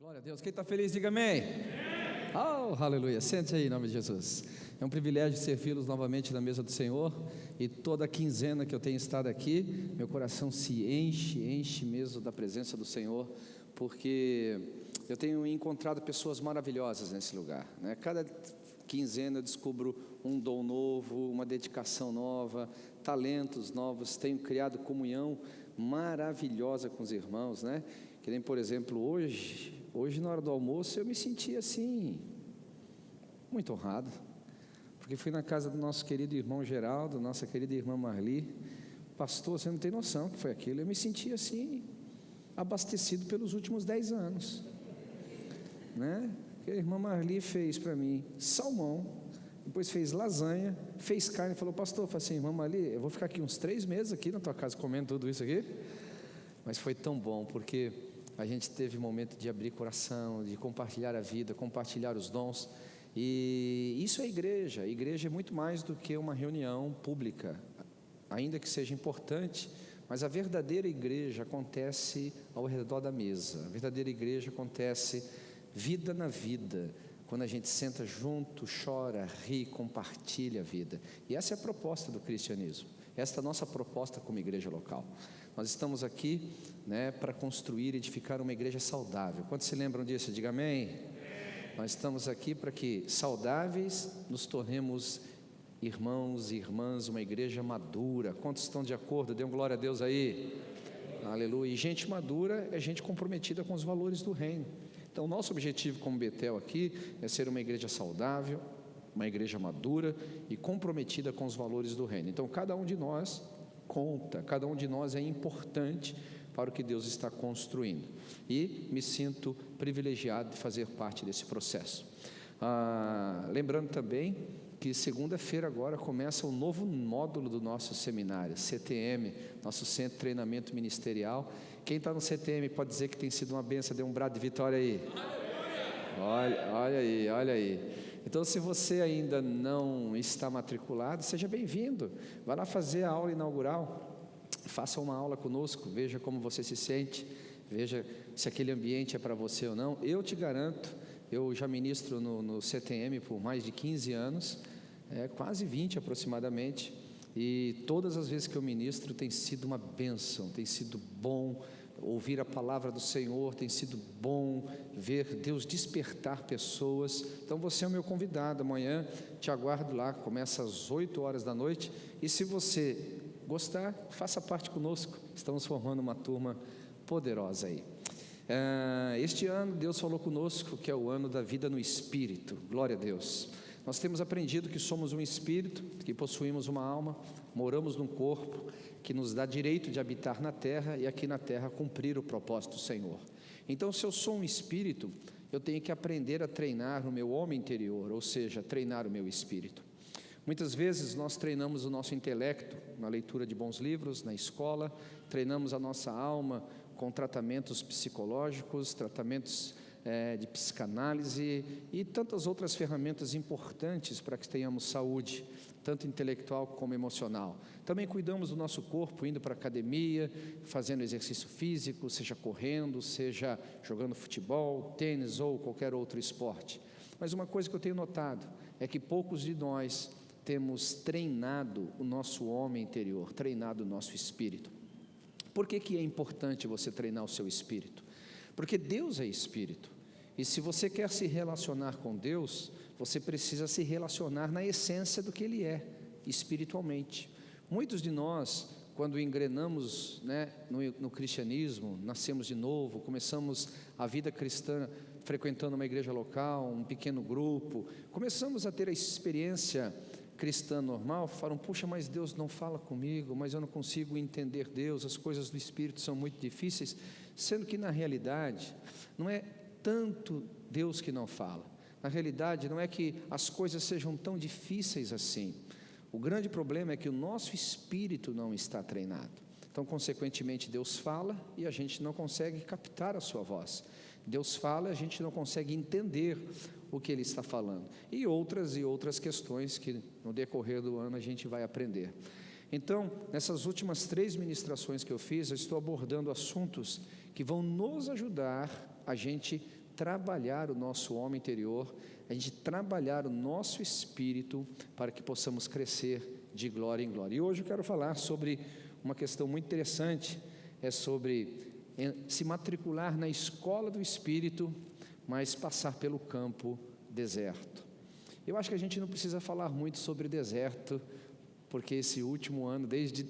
Glória a Deus. Quem está feliz, diga amém. Oh, aleluia. Sente aí em nome de Jesus. É um privilégio servi-los novamente na mesa do Senhor. E toda quinzena que eu tenho estado aqui, meu coração se enche mesmo da presença do Senhor, porque eu tenho encontrado pessoas maravilhosas nesse lugar, né? Cada quinzena eu descubro um dom novo, uma dedicação nova, talentos novos. Tenho criado comunhão maravilhosa com os irmãos, né? Que nem, por exemplo, hoje na hora do almoço eu me senti assim, muito honrado, porque fui na casa do nosso querido irmão Geraldo, nossa querida irmã Marli. Pastor, você não tem noção que foi aquilo. Eu me senti assim, abastecido pelos últimos 10 anos, né? A irmã Marli fez para mim salmão, depois fez lasanha, fez carne, e falou: pastor, falei assim, irmã Marli, eu vou ficar aqui uns 3 meses aqui na tua casa comendo tudo isso aqui. Mas foi tão bom, porque a gente teve momento de abrir coração, de compartilhar a vida, compartilhar os dons. E isso é igreja. A igreja é muito mais do que uma reunião pública, ainda que seja importante, mas a verdadeira igreja acontece ao redor da mesa. A verdadeira igreja acontece vida na vida, quando a gente senta junto, chora, ri, compartilha a vida. E essa é a proposta do cristianismo. Esta é a nossa proposta como igreja local. Nós estamos aqui, né, para construir e edificar uma igreja saudável. Quantos se lembram disso? Diga amém. Nós estamos aqui para que, saudáveis, nos tornemos irmãos e irmãs, uma igreja madura. Quantos estão de acordo? Dê glória a Deus aí. Aleluia. E gente madura é gente comprometida com os valores do reino. Então, nosso objetivo como Betel aqui é ser uma igreja saudável, uma igreja madura e comprometida com os valores do reino. Então, cada um de nós conta, cada um de nós é importante para o que Deus está construindo, e me sinto privilegiado de fazer parte desse processo. Lembrando também que segunda-feira agora começa o novo módulo do nosso seminário, CTM, nosso Centro de Treinamento Ministerial. Quem está no CTM pode dizer que tem sido uma bênção, dê um brado de vitória aí. Olha aí. Então, se você ainda não está matriculado, seja bem-vindo. Vá lá fazer a aula inaugural. Faça uma aula conosco, veja como você se sente, veja se aquele ambiente é para você ou não. Eu te garanto, eu já ministro no CTM por mais de 15 anos, quase 20 aproximadamente, e todas as vezes que eu ministro tem sido uma bênção, tem sido bom ouvir a palavra do Senhor, tem sido bom ver Deus despertar pessoas. Então você é o meu convidado, amanhã te aguardo lá, começa às 8 horas da noite, e se você gostar, faça parte conosco. Estamos formando uma turma poderosa aí. Este ano Deus falou conosco que é o ano da vida no Espírito. Glória a Deus. Nós temos aprendido que somos um Espírito, que possuímos uma alma, moramos num corpo que nos dá direito de habitar na terra e aqui na terra cumprir o propósito do Senhor. Então, se eu sou um Espírito, eu tenho que aprender a treinar o meu homem interior, ou seja, treinar o meu Espírito. Muitas vezes nós treinamos o nosso intelecto na leitura de bons livros, na escola, treinamos a nossa alma com tratamentos psicológicos, tratamentos de psicanálise e tantas outras ferramentas importantes para que tenhamos saúde, tanto intelectual como emocional. Também cuidamos do nosso corpo, indo para a academia, fazendo exercício físico, seja correndo, seja jogando futebol, tênis ou qualquer outro esporte. Mas uma coisa que eu tenho notado é que poucos de nós temos treinado o nosso homem interior, treinado o nosso espírito. Por que é importante você treinar o seu espírito? Porque Deus é espírito, e se você quer se relacionar com Deus, você precisa se relacionar na essência do que Ele é, espiritualmente. Muitos de nós, quando engrenamos, né, no cristianismo, nascemos de novo, começamos a vida cristã frequentando uma igreja local, um pequeno grupo, começamos a ter a experiência cristã normal, falam: puxa, mas Deus não fala comigo, mas eu não consigo entender Deus, as coisas do Espírito são muito difíceis, sendo que na realidade não é tanto Deus que não fala, na realidade não é que as coisas sejam tão difíceis assim. O grande problema é que o nosso espírito não está treinado. Então, consequentemente, Deus fala e a gente não consegue captar a sua voz. Deus fala e a gente não consegue entender o que Ele está falando. E outras questões que no decorrer do ano a gente vai aprender. Então, nessas últimas 3 ministrações que eu fiz, eu estou abordando assuntos que vão nos ajudar a gente trabalhar o nosso homem interior, a gente trabalhar o nosso espírito para que possamos crescer de glória em glória. E hoje eu quero falar sobre uma questão muito interessante, é sobre se matricular na escola do Espírito, mas passar pelo campo deserto. Eu acho que a gente não precisa falar muito sobre deserto, porque esse último ano, desde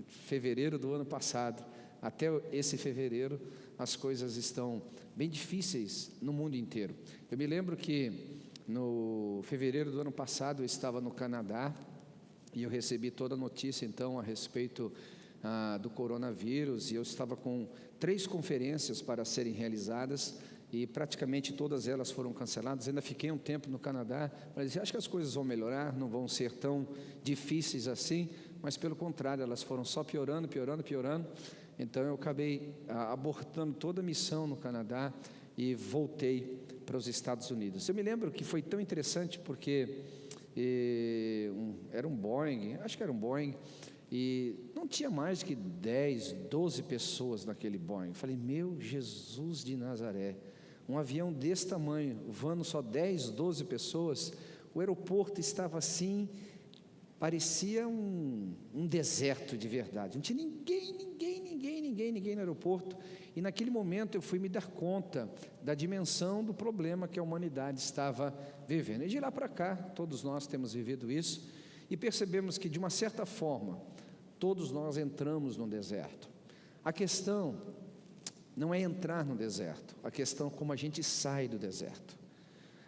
fevereiro do ano passado até esse fevereiro, as coisas estão bem difíceis no mundo inteiro. Eu me lembro que no fevereiro do ano passado eu estava no Canadá e eu recebi toda a notícia então a respeito do coronavírus, e eu estava com 3 conferências para serem realizadas e praticamente todas elas foram canceladas. Ainda fiquei um tempo no Canadá, mas acho que as coisas vão melhorar, não vão ser tão difíceis assim, mas pelo contrário, elas foram só piorando. Então eu acabei abortando toda a missão no Canadá e voltei para os Estados Unidos. Eu me lembro que foi tão interessante porque era um Boeing, acho que era um Boeing, e não tinha mais de que 10, 12 pessoas naquele Boeing. Eu falei, meu Jesus de Nazaré, um avião desse tamanho, voando só 10, 12 pessoas, o aeroporto estava assim, parecia um deserto de verdade, não tinha ninguém no aeroporto. E naquele momento eu fui me dar conta da dimensão do problema que a humanidade estava vivendo. E de lá para cá, todos nós temos vivido isso, e percebemos que de uma certa forma, todos nós entramos no deserto. A questão não é entrar no deserto, a questão é como a gente sai do deserto.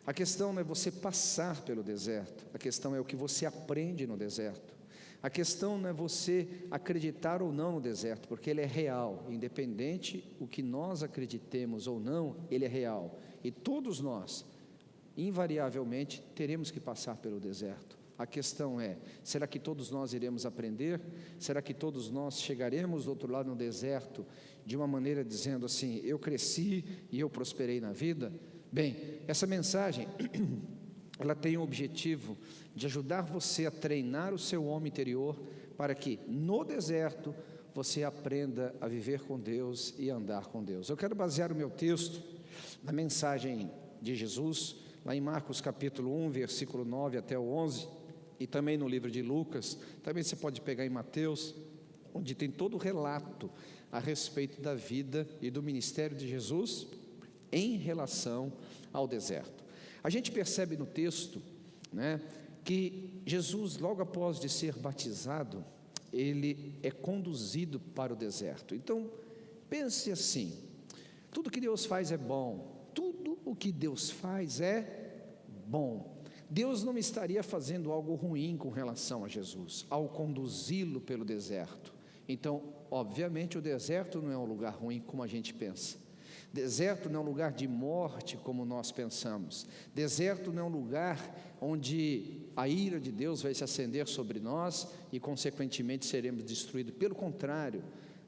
A questão não é você passar pelo deserto, a questão é o que você aprende no deserto. A questão não é você acreditar ou não no deserto, porque ele é real, independente o que nós acreditemos ou não, ele é real. E todos nós, invariavelmente, teremos que passar pelo deserto. A questão é, será que todos nós iremos aprender? Será que todos nós chegaremos do outro lado no deserto de uma maneira dizendo assim, eu cresci e eu prosperei na vida? Bem, essa mensagem, ela tem o objetivo de ajudar você a treinar o seu homem interior para que no deserto você aprenda a viver com Deus e andar com Deus. Eu quero basear o meu texto na mensagem de Jesus, lá em Marcos capítulo 1, versículo 9 até o 11, e também no livro de Lucas, também você pode pegar em Mateus, onde tem todo o relato a respeito da vida e do ministério de Jesus em relação ao deserto. A gente percebe no texto, que Jesus, logo após de ser batizado, ele é conduzido para o deserto. Então, pense assim, tudo que Deus faz é bom, tudo o que Deus faz é bom. Deus não estaria fazendo algo ruim com relação a Jesus, ao conduzi-lo pelo deserto. Então, obviamente, o deserto não é um lugar ruim como a gente pensa. Deserto não é um lugar de morte como nós pensamos. Deserto não é um lugar onde a ira de Deus vai se acender sobre nós e consequentemente seremos destruídos. Pelo contrário,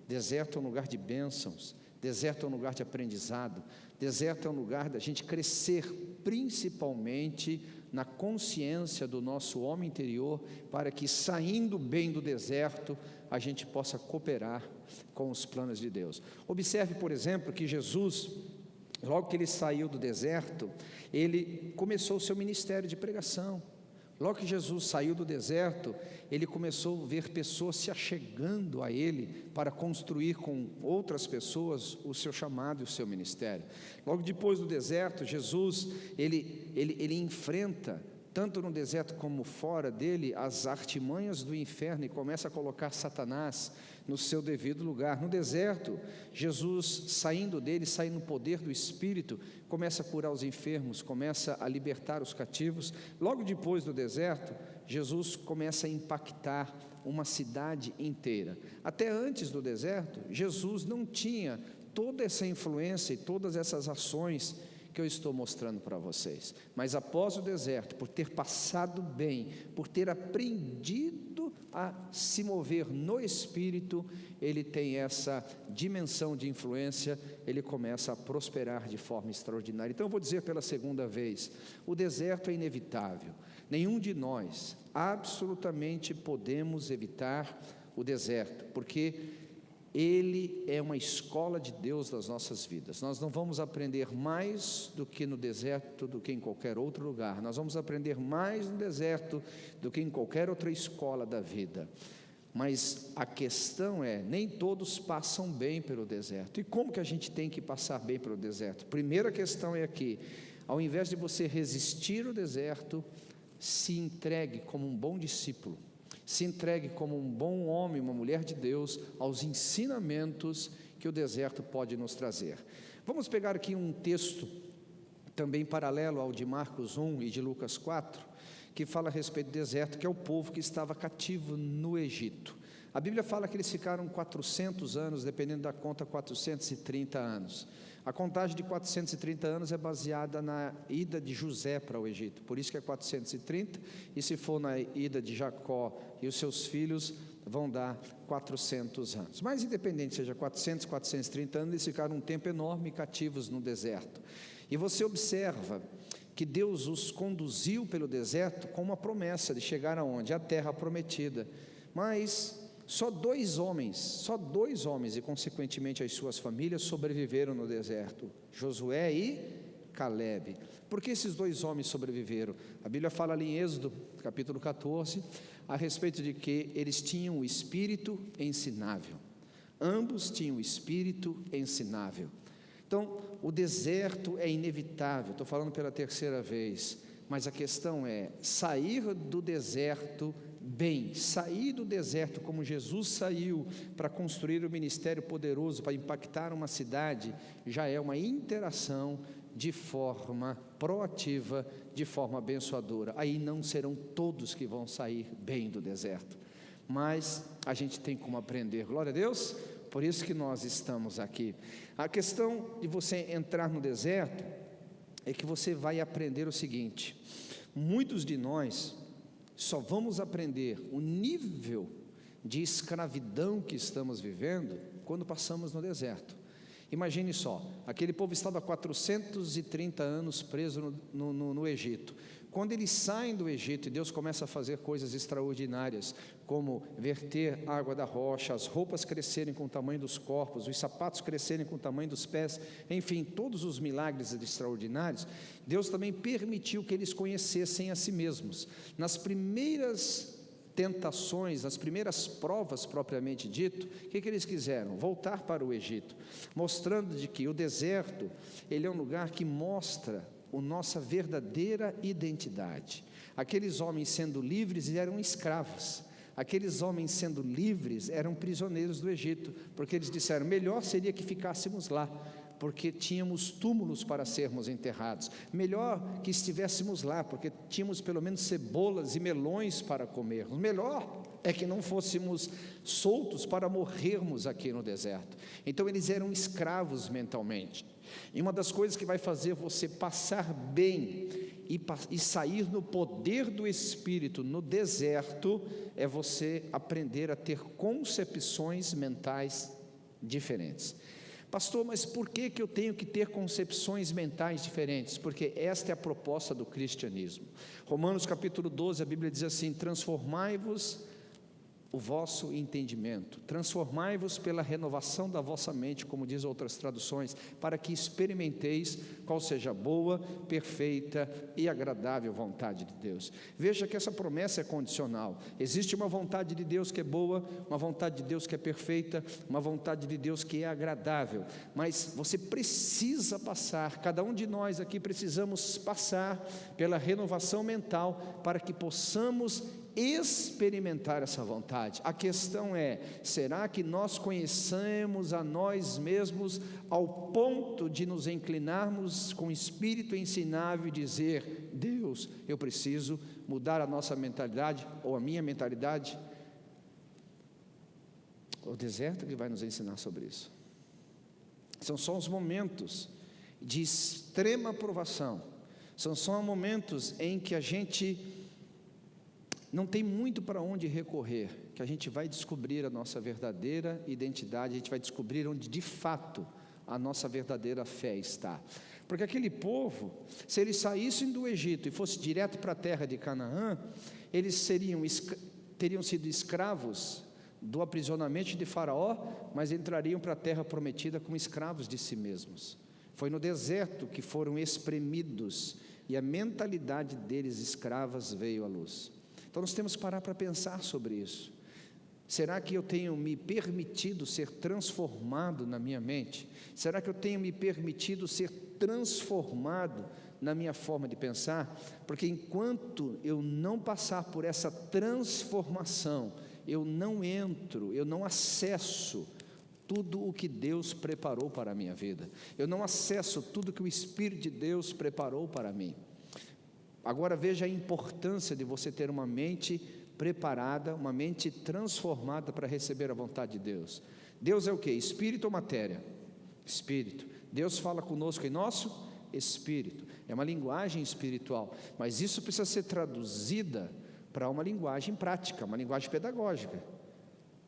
deserto é um lugar de bênçãos, deserto é um lugar de aprendizado, deserto é um lugar da gente crescer, principalmente na consciência do nosso homem interior, para que saindo bem do deserto, a gente possa cooperar com os planos de Deus. Observe, por exemplo, que Jesus, logo que ele saiu do deserto, ele começou o seu ministério de pregação. Logo que Jesus saiu do deserto, ele começou a ver pessoas se achegando a ele para construir com outras pessoas o seu chamado e o seu ministério. Logo depois do deserto, Jesus, ele enfrenta, tanto no deserto como fora dele, as artimanhas do inferno e começa a colocar Satanás no seu devido lugar. No deserto, Jesus, saindo dele, saindo no poder do Espírito, começa a curar os enfermos, começa a libertar os cativos. Logo depois do deserto, Jesus começa a impactar uma cidade inteira. Até antes do deserto, Jesus não tinha toda essa influência e todas essas ações que eu estou mostrando para vocês, mas após o deserto, por ter passado bem, por ter aprendido a se mover no Espírito, ele tem essa dimensão de influência, ele começa a prosperar de forma extraordinária. Então eu vou dizer pela segunda vez, o deserto é inevitável, nenhum de nós absolutamente podemos evitar o deserto, porque ele é uma escola de Deus das nossas vidas. Nós não vamos aprender mais do que no deserto, do que em qualquer outro lugar. Nós vamos aprender mais no deserto do que em qualquer outra escola da vida. Mas a questão é, nem todos passam bem pelo deserto. E como que a gente tem que passar bem pelo deserto? Primeira questão é aqui: ao invés de você resistir ao deserto, se entregue como um bom discípulo. Se entregue como um bom homem, uma mulher de Deus, aos ensinamentos que o deserto pode nos trazer. Vamos pegar aqui um texto, também paralelo ao de Marcos 1 e de Lucas 4, que fala a respeito do deserto, que é o povo que estava cativo no Egito. A Bíblia fala que eles ficaram 400 anos, dependendo da conta, 430 anos. A contagem de 430 anos é baseada na ida de José para o Egito, por isso que é 430, e se for na ida de Jacó e os seus filhos, vão dar 400 anos. Mas independente, seja 400, 430 anos, eles ficaram um tempo enorme cativos no deserto. E você observa que Deus os conduziu pelo deserto com uma promessa de chegar aonde? A terra prometida. Mas só dois homens e consequentemente as suas famílias sobreviveram no deserto, Josué e Calebe. Por que esses dois homens sobreviveram? A Bíblia fala ali em Êxodo, capítulo 14, a respeito de que eles tinham o espírito ensinável. Ambos tinham o espírito ensinável. Então, o deserto é inevitável, estou falando pela terceira vez, mas a questão é sair do deserto bem, sair do deserto como Jesus saiu para construir um ministério poderoso, para impactar uma cidade, já é uma interação de forma proativa, de forma abençoadora. Aí não serão todos que vão sair bem do deserto, mas a gente tem como aprender, glória a Deus, por isso que nós estamos aqui. A questão de você entrar no deserto é que você vai aprender o seguinte: muitos de nós só vamos aprender o nível de escravidão que estamos vivendo quando passamos no deserto. Imagine só, aquele povo estava 430 anos preso no Egito. Quando eles saem do Egito e Deus começa a fazer coisas extraordinárias, como verter água da rocha, as roupas crescerem com o tamanho dos corpos, os sapatos crescerem com o tamanho dos pés, enfim, todos os milagres extraordinários, Deus também permitiu que eles conhecessem a si mesmos. Nas primeiras tentações, nas primeiras provas propriamente dito, o que eles quiseram? Voltar para o Egito, mostrando de que o deserto, ele é um lugar que mostra a nossa verdadeira identidade. Aqueles homens sendo livres eram escravos, aqueles homens sendo livres eram prisioneiros do Egito, porque eles disseram, melhor seria que ficássemos lá, porque tínhamos túmulos para sermos enterrados, melhor que estivéssemos lá, porque tínhamos pelo menos cebolas e melões para comermos, melhor é que não fôssemos soltos para morrermos aqui no deserto. Então eles eram escravos mentalmente, e uma das coisas que vai fazer você passar bem e sair no poder do Espírito no deserto, é você aprender a ter concepções mentais diferentes. Pastor, mas por que eu tenho que ter concepções mentais diferentes? Porque esta é a proposta do cristianismo. Romanos capítulo 12, a Bíblia diz assim, transformai-vos o vosso entendimento, transformai-vos pela renovação da vossa mente, como diz outras traduções, para que experimenteis qual seja a boa, perfeita e agradável vontade de Deus. Veja que essa promessa é condicional. Existe uma vontade de Deus que é boa, uma vontade de Deus que é perfeita, uma vontade de Deus que é agradável, mas você precisa passar, cada um de nós aqui precisamos passar pela renovação mental, para que possamos experimentar essa vontade. A questão é, será que nós conhecemos a nós mesmos ao ponto de nos inclinarmos com o espírito ensinável e dizer, Deus, eu preciso mudar a nossa mentalidade, ou a minha mentalidade? O deserto que vai nos ensinar sobre isso. São só os momentos de extrema provação, são só momentos em que a gente não tem muito para onde recorrer, que a gente vai descobrir a nossa verdadeira identidade, a gente vai descobrir onde de fato a nossa verdadeira fé está. Porque aquele povo, se eles saíssem do Egito e fossem direto para a terra de Canaã, eles teriam sido escravos do aprisionamento de Faraó, mas entrariam para a terra prometida como escravos de si mesmos. Foi no deserto que foram espremidos e a mentalidade deles escravas veio à luz. Então nós temos que parar para pensar sobre isso. Será que eu tenho me permitido ser transformado na minha mente? Será que eu tenho me permitido ser transformado na minha forma de pensar? Porque enquanto eu não passar por essa transformação, eu não entro, eu não acesso tudo o que Deus preparou para a minha vida. Eu não acesso tudo que o Espírito de Deus preparou para mim. Agora veja a importância de você ter uma mente preparada, uma mente transformada para receber a vontade de Deus. Deus é o que? Espírito ou matéria? Espírito. Deus fala conosco em nosso espírito. É uma linguagem espiritual, mas isso precisa ser traduzida para uma linguagem prática, uma linguagem pedagógica.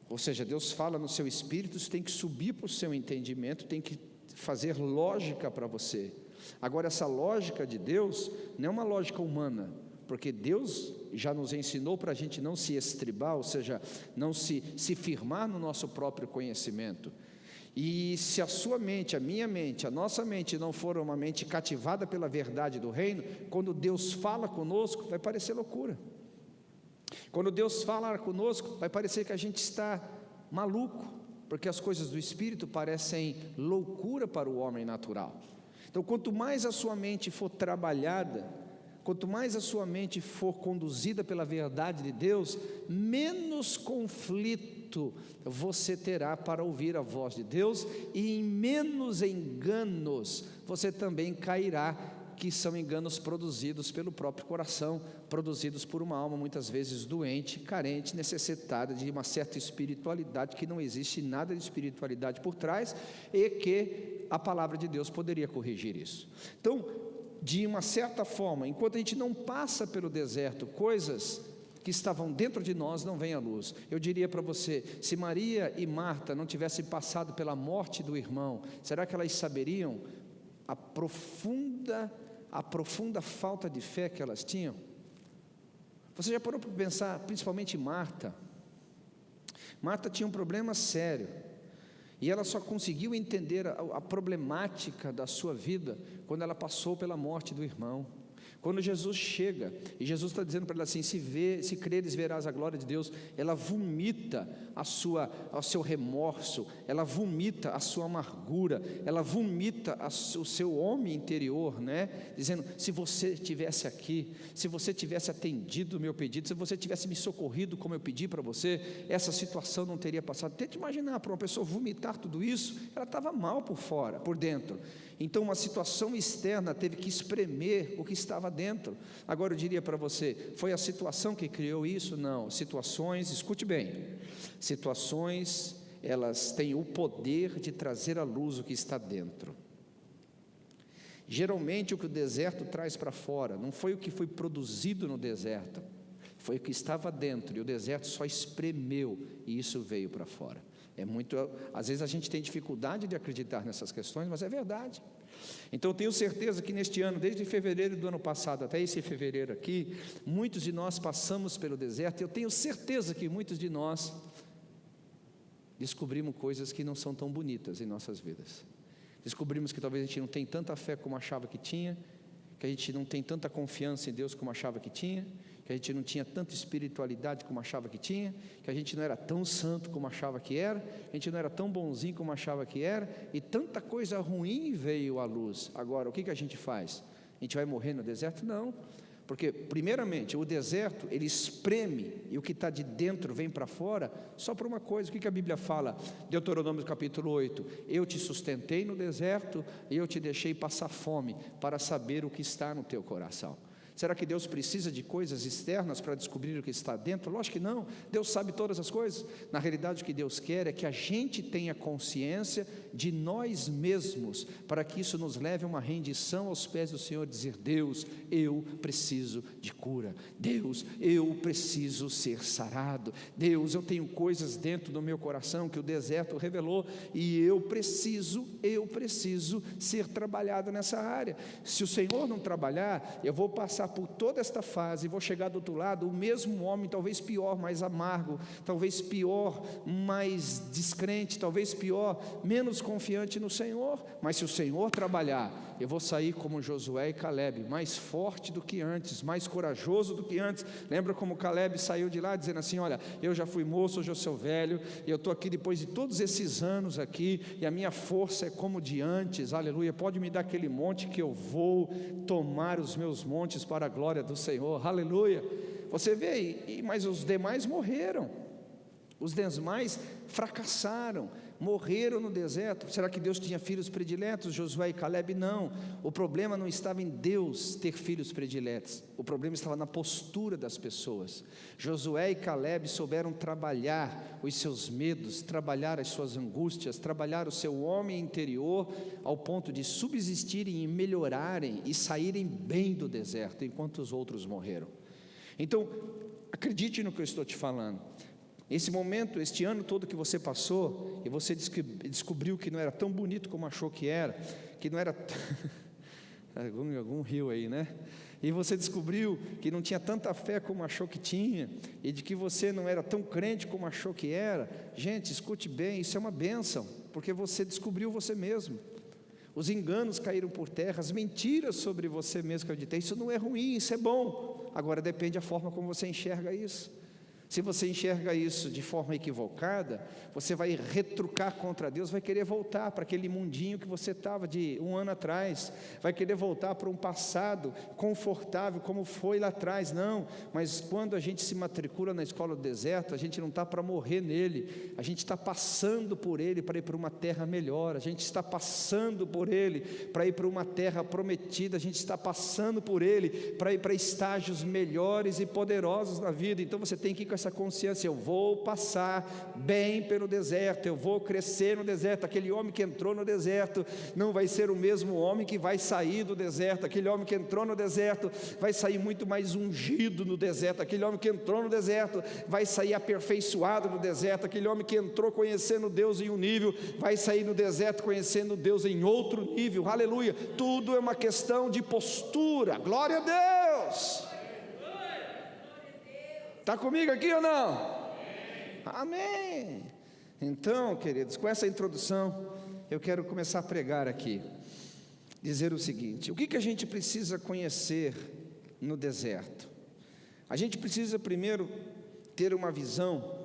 Ou seja, Deus fala no seu espírito, isso tem que subir para o seu entendimento, tem que fazer lógica para você. Agora, essa lógica de Deus não é uma lógica humana, porque Deus já nos ensinou para a gente não se estribar, ou seja, não se firmar no nosso próprio conhecimento. E se a sua mente, a minha mente, a nossa mente não for uma mente cativada pela verdade do reino, quando Deus fala conosco, vai parecer loucura. Quando Deus fala conosco, vai parecer que a gente está maluco, porque as coisas do Espírito parecem loucura para o homem natural. Então, quanto mais a sua mente for trabalhada, quanto mais a sua mente for conduzida pela verdade de Deus, menos conflito você terá para ouvir a voz de Deus, e em menos enganos você também cairá, que são enganos produzidos pelo próprio coração, produzidos por uma alma muitas vezes doente, carente, necessitada de uma certa espiritualidade, que não existe nada de espiritualidade por trás, e que a palavra de Deus poderia corrigir isso. Então, de uma certa forma, enquanto a gente não passa pelo deserto, coisas que estavam dentro de nós não vêm à luz. Eu diria para você, se Maria e Marta não tivessem passado pela morte do irmão, será que elas saberiam a profunda falta de fé que elas tinham? Você já parou para pensar, principalmente Marta? Marta tinha um problema sério, e ela só conseguiu entender a problemática da sua vida quando ela passou pela morte do irmão. Quando Jesus chega, e Jesus está dizendo para ela assim, se creres verás a glória de Deus, ela vomita o seu remorso, ela vomita a sua amargura, ela vomita o seu homem interior, né? Dizendo, se você estivesse aqui, se você tivesse atendido o meu pedido, se você tivesse me socorrido como eu pedi para você, essa situação não teria passado. Tente imaginar, para uma pessoa vomitar tudo isso, ela estava mal por fora, por dentro. Então uma situação externa teve que espremer o que estava dentro. Agora eu diria para você, foi a situação que criou isso? Não, situações, escute bem, situações, elas têm o poder de trazer à luz o que está dentro. Geralmente o que o deserto traz para fora, não foi o que foi produzido no deserto, foi o que estava dentro, e o deserto só espremeu, e isso veio para fora. Às vezes a gente tem dificuldade de acreditar nessas questões, mas é verdade. Então eu tenho certeza que neste ano, desde fevereiro do ano passado até esse fevereiro aqui, muitos de nós passamos pelo deserto, e eu tenho certeza que muitos de nós descobrimos coisas que não são tão bonitas em nossas vidas. Descobrimos que talvez a gente não tem tanta fé como achava que tinha, que a gente não tem tanta confiança em Deus como achava que tinha, que a gente não tinha tanta espiritualidade como achava que tinha, que a gente não era tão santo como achava que era, a gente não era tão bonzinho como achava que era, e tanta coisa ruim veio à luz. Agora, o que a gente faz? A gente vai morrer no deserto? Não, porque primeiramente o deserto ele espreme, e o que está de dentro vem para fora, só por uma coisa. O que a Bíblia fala? Deuteronômio capítulo 8, eu te sustentei no deserto, e eu te deixei passar fome, para saber o que está no teu coração. Será que Deus precisa de coisas externas para descobrir o que está dentro? Lógico que não, Deus sabe todas as coisas. Na realidade o que Deus quer é que a gente tenha consciência de nós mesmos, para que isso nos leve a uma rendição aos pés do Senhor, dizer, Deus, eu preciso de cura, Deus, eu preciso ser sarado, Deus, eu tenho coisas dentro do meu coração que o deserto revelou, e eu preciso ser trabalhado nessa área. Se o Senhor não trabalhar, eu vou passar passar por toda esta fase e vou chegar do outro lado, o mesmo homem, talvez pior, mais amargo, talvez pior, mais descrente, talvez pior, menos confiante no Senhor. Mas se o Senhor trabalhar, eu vou sair como Josué e Calebe, mais forte do que antes, mais corajoso do que antes. Lembra como Calebe saiu de lá dizendo assim: olha, eu já fui moço, hoje eu sou velho, e eu estou aqui depois de todos esses anos aqui, e a minha força é como de antes, aleluia, pode me dar aquele monte que eu vou tomar os meus montes para a glória do Senhor, aleluia. Você vê, mas os demais morreram, os demais fracassaram, morreram no deserto. Será que Deus tinha filhos prediletos? Josué e Calebe não. O problema não estava em Deus ter filhos prediletos, o problema estava na postura das pessoas. Josué e Calebe souberam trabalhar os seus medos, trabalhar as suas angústias, trabalhar o seu homem interior, ao ponto de subsistirem e melhorarem e saírem bem do deserto, enquanto os outros morreram. Então, acredite no que eu estou te falando. Esse momento, este ano todo que você passou, e você descobriu que não era tão bonito como achou que era, que não era algum rio aí, né? E você descobriu que não tinha tanta fé como achou que tinha, e de que você não era tão crente como achou que era. Gente, escute bem, isso é uma bênção, porque você descobriu você mesmo. Os enganos caíram por terra, as mentiras sobre você mesmo que eu ditei. Isso não é ruim, isso é bom. Agora depende da forma como você enxerga isso. Se você enxerga isso de forma equivocada, você vai retrucar contra Deus, vai querer voltar para aquele mundinho que você estava de um ano atrás, vai querer voltar para um passado confortável como foi lá atrás. Não, mas quando a gente se matricula na escola do deserto, a gente não está para morrer nele, a gente está passando por ele para ir para uma terra melhor, a gente está passando por ele para ir para uma terra prometida, a gente está passando por ele para ir para estágios melhores e poderosos na vida. Então você tem que ir com essa consciência: eu vou passar bem pelo deserto, eu vou crescer no deserto. Aquele homem que entrou no deserto não vai ser o mesmo homem que vai sair do deserto. Aquele homem que entrou no deserto vai sair muito mais ungido no deserto. Aquele homem que entrou no deserto vai sair aperfeiçoado no deserto. Aquele homem que entrou conhecendo Deus em um nível, vai sair no deserto conhecendo Deus em outro nível. Aleluia. Tudo é uma questão de postura. Glória a Deus. Está comigo aqui ou não? Amém. Então, queridos, com essa introdução, eu quero começar a pregar aqui, dizer o seguinte: o que a gente precisa conhecer no deserto? A gente precisa primeiro ter uma visão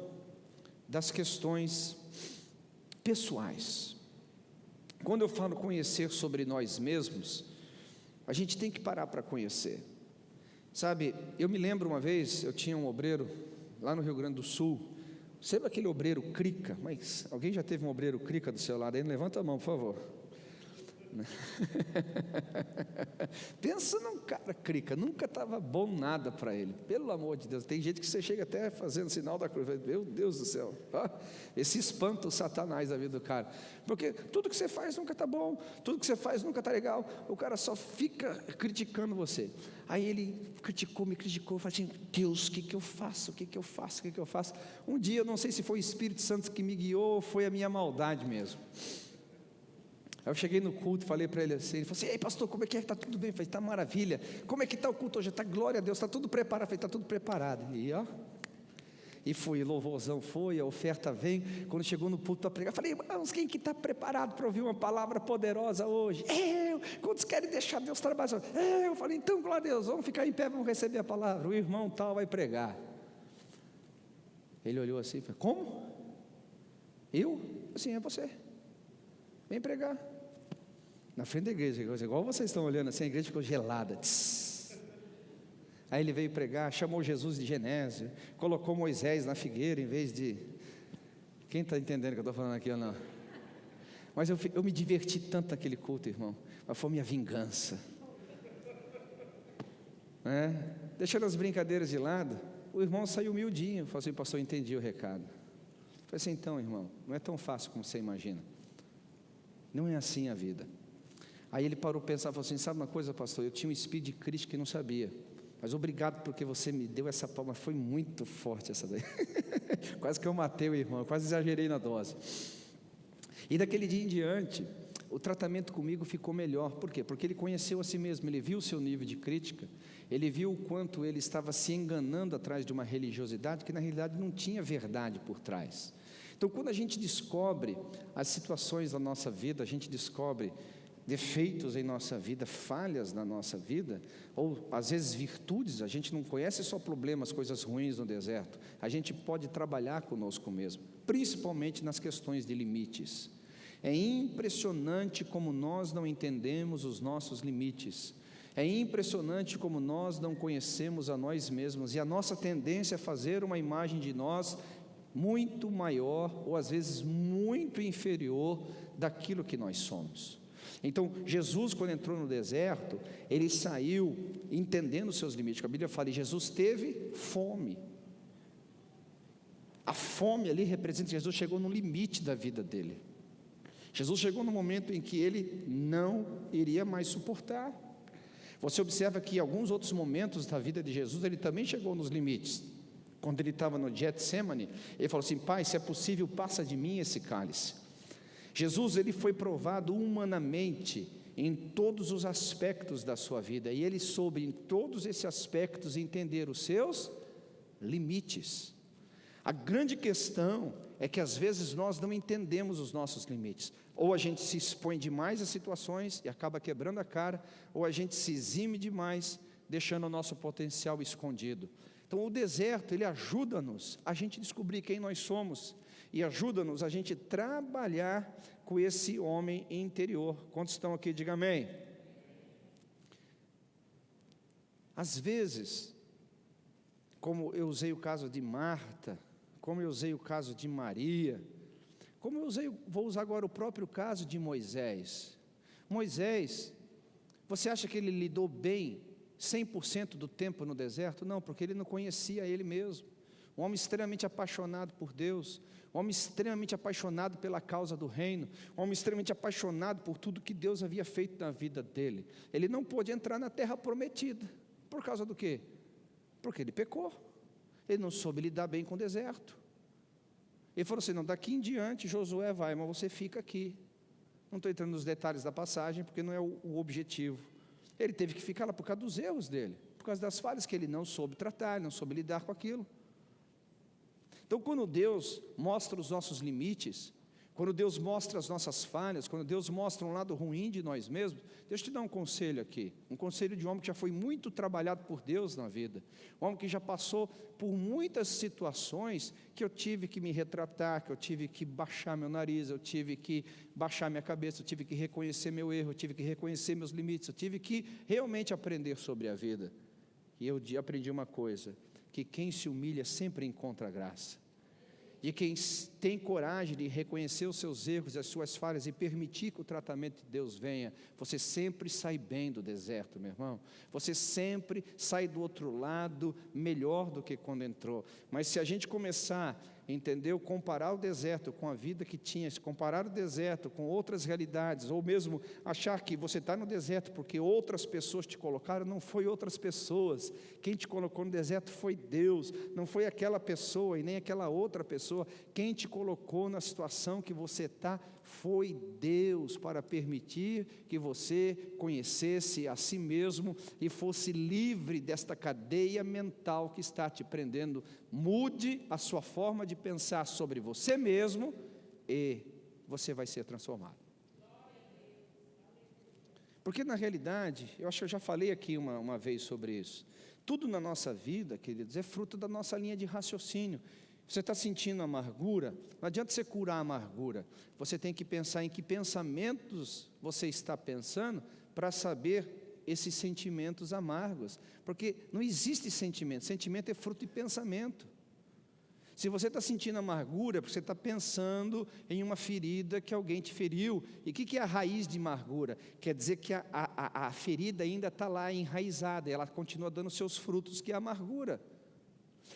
das questões pessoais. Quando eu falo conhecer sobre nós mesmos, a gente tem que parar para conhecer. Sabe, eu me lembro uma vez, eu tinha um obreiro lá no Rio Grande do Sul. Sabe aquele obreiro crica? Mas alguém já teve um obreiro crica do seu lado aí? Levanta a mão, por favor. Pensa num cara crica, nunca estava bom nada para ele, pelo amor de Deus. Tem gente que você chega até fazendo sinal da cruz, meu Deus do céu, esse espanta o Satanás da vida do cara, porque tudo que você faz nunca está bom, tudo que você faz nunca está legal, o cara só fica criticando você. Aí ele me criticou, falei assim: Deus, o que eu faço? Um dia, eu não sei se foi o Espírito Santo que me guiou, ou foi a minha maldade mesmo. Eu cheguei no culto, falei para ele assim, ele falou assim: ei pastor, como é que está tudo bem? Eu falei: está maravilha. Como é que está o culto hoje? Está, glória a Deus, está tudo preparado. Eu falei: está tudo preparado. E fui, louvorzão foi, a oferta vem. Quando chegou no culto para pregar, eu falei: irmãos, quem que está preparado para ouvir uma palavra poderosa hoje? Eu. Quantos querem deixar Deus trabalhar? Eu falei: então, glória a Deus, vamos ficar em pé, vamos receber a palavra. O irmão tal vai pregar. Ele olhou assim e falou: como? Eu? Assim, é você. Vem pregar. Na frente da igreja, igual vocês estão olhando assim, a igreja ficou gelada. Tss. Aí ele veio pregar, chamou Jesus de Genésio, colocou Moisés na figueira em vez de... Quem está entendendo o que eu estou falando aqui ou não? Mas eu me diverti tanto naquele culto, irmão, mas foi minha vingança. Deixando as brincadeiras de lado, o irmão saiu humildinho, falou assim: pastor, eu entendi o recado. Eu falei assim: então, irmão, não é tão fácil como você imagina. Não é assim a vida. Aí ele parou para pensar e falou assim: sabe uma coisa, pastor, eu tinha um espírito de crítica e não sabia, mas obrigado porque você me deu essa palma, foi muito forte essa daí. Quase que eu matei o irmão, quase exagerei na dose. E daquele dia em diante, o tratamento comigo ficou melhor. Por quê? Porque ele conheceu a si mesmo, ele viu o seu nível de crítica, ele viu o quanto ele estava se enganando atrás de uma religiosidade que na realidade não tinha verdade por trás. Então, quando a gente descobre as situações da nossa vida, a gente descobre defeitos em nossa vida, falhas na nossa vida, ou às vezes virtudes, a gente não conhece só problemas, coisas ruins no deserto, a gente pode trabalhar conosco mesmo, principalmente nas questões de limites. É impressionante como nós não entendemos os nossos limites, é impressionante como nós não conhecemos a nós mesmos, e a nossa tendência é fazer uma imagem de nós muito maior, ou às vezes muito inferior daquilo que nós somos. Então, Jesus, quando entrou no deserto, ele saiu entendendo os seus limites. A Bíblia fala, e Jesus teve fome. A fome ali representa que Jesus chegou no limite da vida dele. Jesus chegou no momento em que ele não iria mais suportar. Você observa que em alguns outros momentos da vida de Jesus, ele também chegou nos limites. Quando ele estava no Getsemane, ele falou assim, Pai, se é possível, passa de mim esse cálice. Jesus, ele foi provado humanamente em todos os aspectos da sua vida, e ele soube em todos esses aspectos entender os seus limites. A grande questão é que às vezes nós não entendemos os nossos limites, ou a gente se expõe demais a situações e acaba quebrando a cara, ou a gente se exime demais, deixando o nosso potencial escondido. Então o deserto, ele ajuda-nos a gente descobrir quem nós somos, e ajuda-nos a gente trabalhar com esse homem interior. Quantos estão aqui? Diga amém. Às vezes, como eu usei o caso de Marta, como eu usei o caso de Maria, vou usar agora o próprio caso de Moisés. Moisés, você acha que ele lidou bem 100% do tempo no deserto? Não, porque ele não conhecia ele mesmo. Um homem extremamente apaixonado por Deus, um homem extremamente apaixonado pela causa do reino, um homem extremamente apaixonado por tudo que Deus havia feito na vida dele. Ele não pôde entrar na terra prometida, por causa do quê? Porque ele pecou, ele não soube lidar bem com o deserto. Ele falou assim, não, daqui em diante Josué vai, mas você fica aqui. Não estou entrando nos detalhes da passagem, porque não é o objetivo. Ele teve que ficar lá por causa dos erros dele, por causa das falhas que ele não soube tratar, não soube lidar com aquilo. Então, quando Deus mostra os nossos limites, quando Deus mostra as nossas falhas, quando Deus mostra um lado ruim de nós mesmos, deixa eu te dar um conselho aqui, um conselho de um homem que já foi muito trabalhado por Deus na vida, um homem que já passou por muitas situações que eu tive que me retratar, que eu tive que baixar meu nariz, eu tive que baixar minha cabeça, eu tive que reconhecer meu erro, eu tive que reconhecer meus limites, eu tive que realmente aprender sobre a vida. E eu aprendi uma coisa, que quem se humilha sempre encontra graça, e quem tem coragem de reconhecer os seus erros, as suas falhas e permitir que o tratamento de Deus venha, você sempre sai bem do deserto, meu irmão, você sempre sai do outro lado melhor do que quando entrou. Mas se a gente começar, entendeu, comparar o deserto com a vida que tinha, se comparar o deserto com outras realidades, ou mesmo achar que você está no deserto porque outras pessoas te colocaram, não foi outras pessoas, quem te colocou no deserto foi Deus, não foi aquela pessoa e nem aquela outra pessoa, quem te colocou na situação que você está, foi Deus, para permitir que você conhecesse a si mesmo e fosse livre desta cadeia mental que está te prendendo. Mude a sua forma de pensar sobre você mesmo e você vai ser transformado. Porque na realidade, eu acho que eu já falei aqui uma vez sobre isso, tudo na nossa vida, queridos, é fruto da nossa linha de raciocínio. Você está sentindo amargura? Não adianta você curar a amargura, você tem que pensar em que pensamentos você está pensando para saber esses sentimentos amargos, porque não existe sentimento, sentimento é fruto de pensamento. Se você está sentindo amargura, porque você está pensando em uma ferida que alguém te feriu, e o que é a raiz de amargura? Quer dizer que a ferida ainda está lá enraizada, ela continua dando seus frutos, que é a amargura.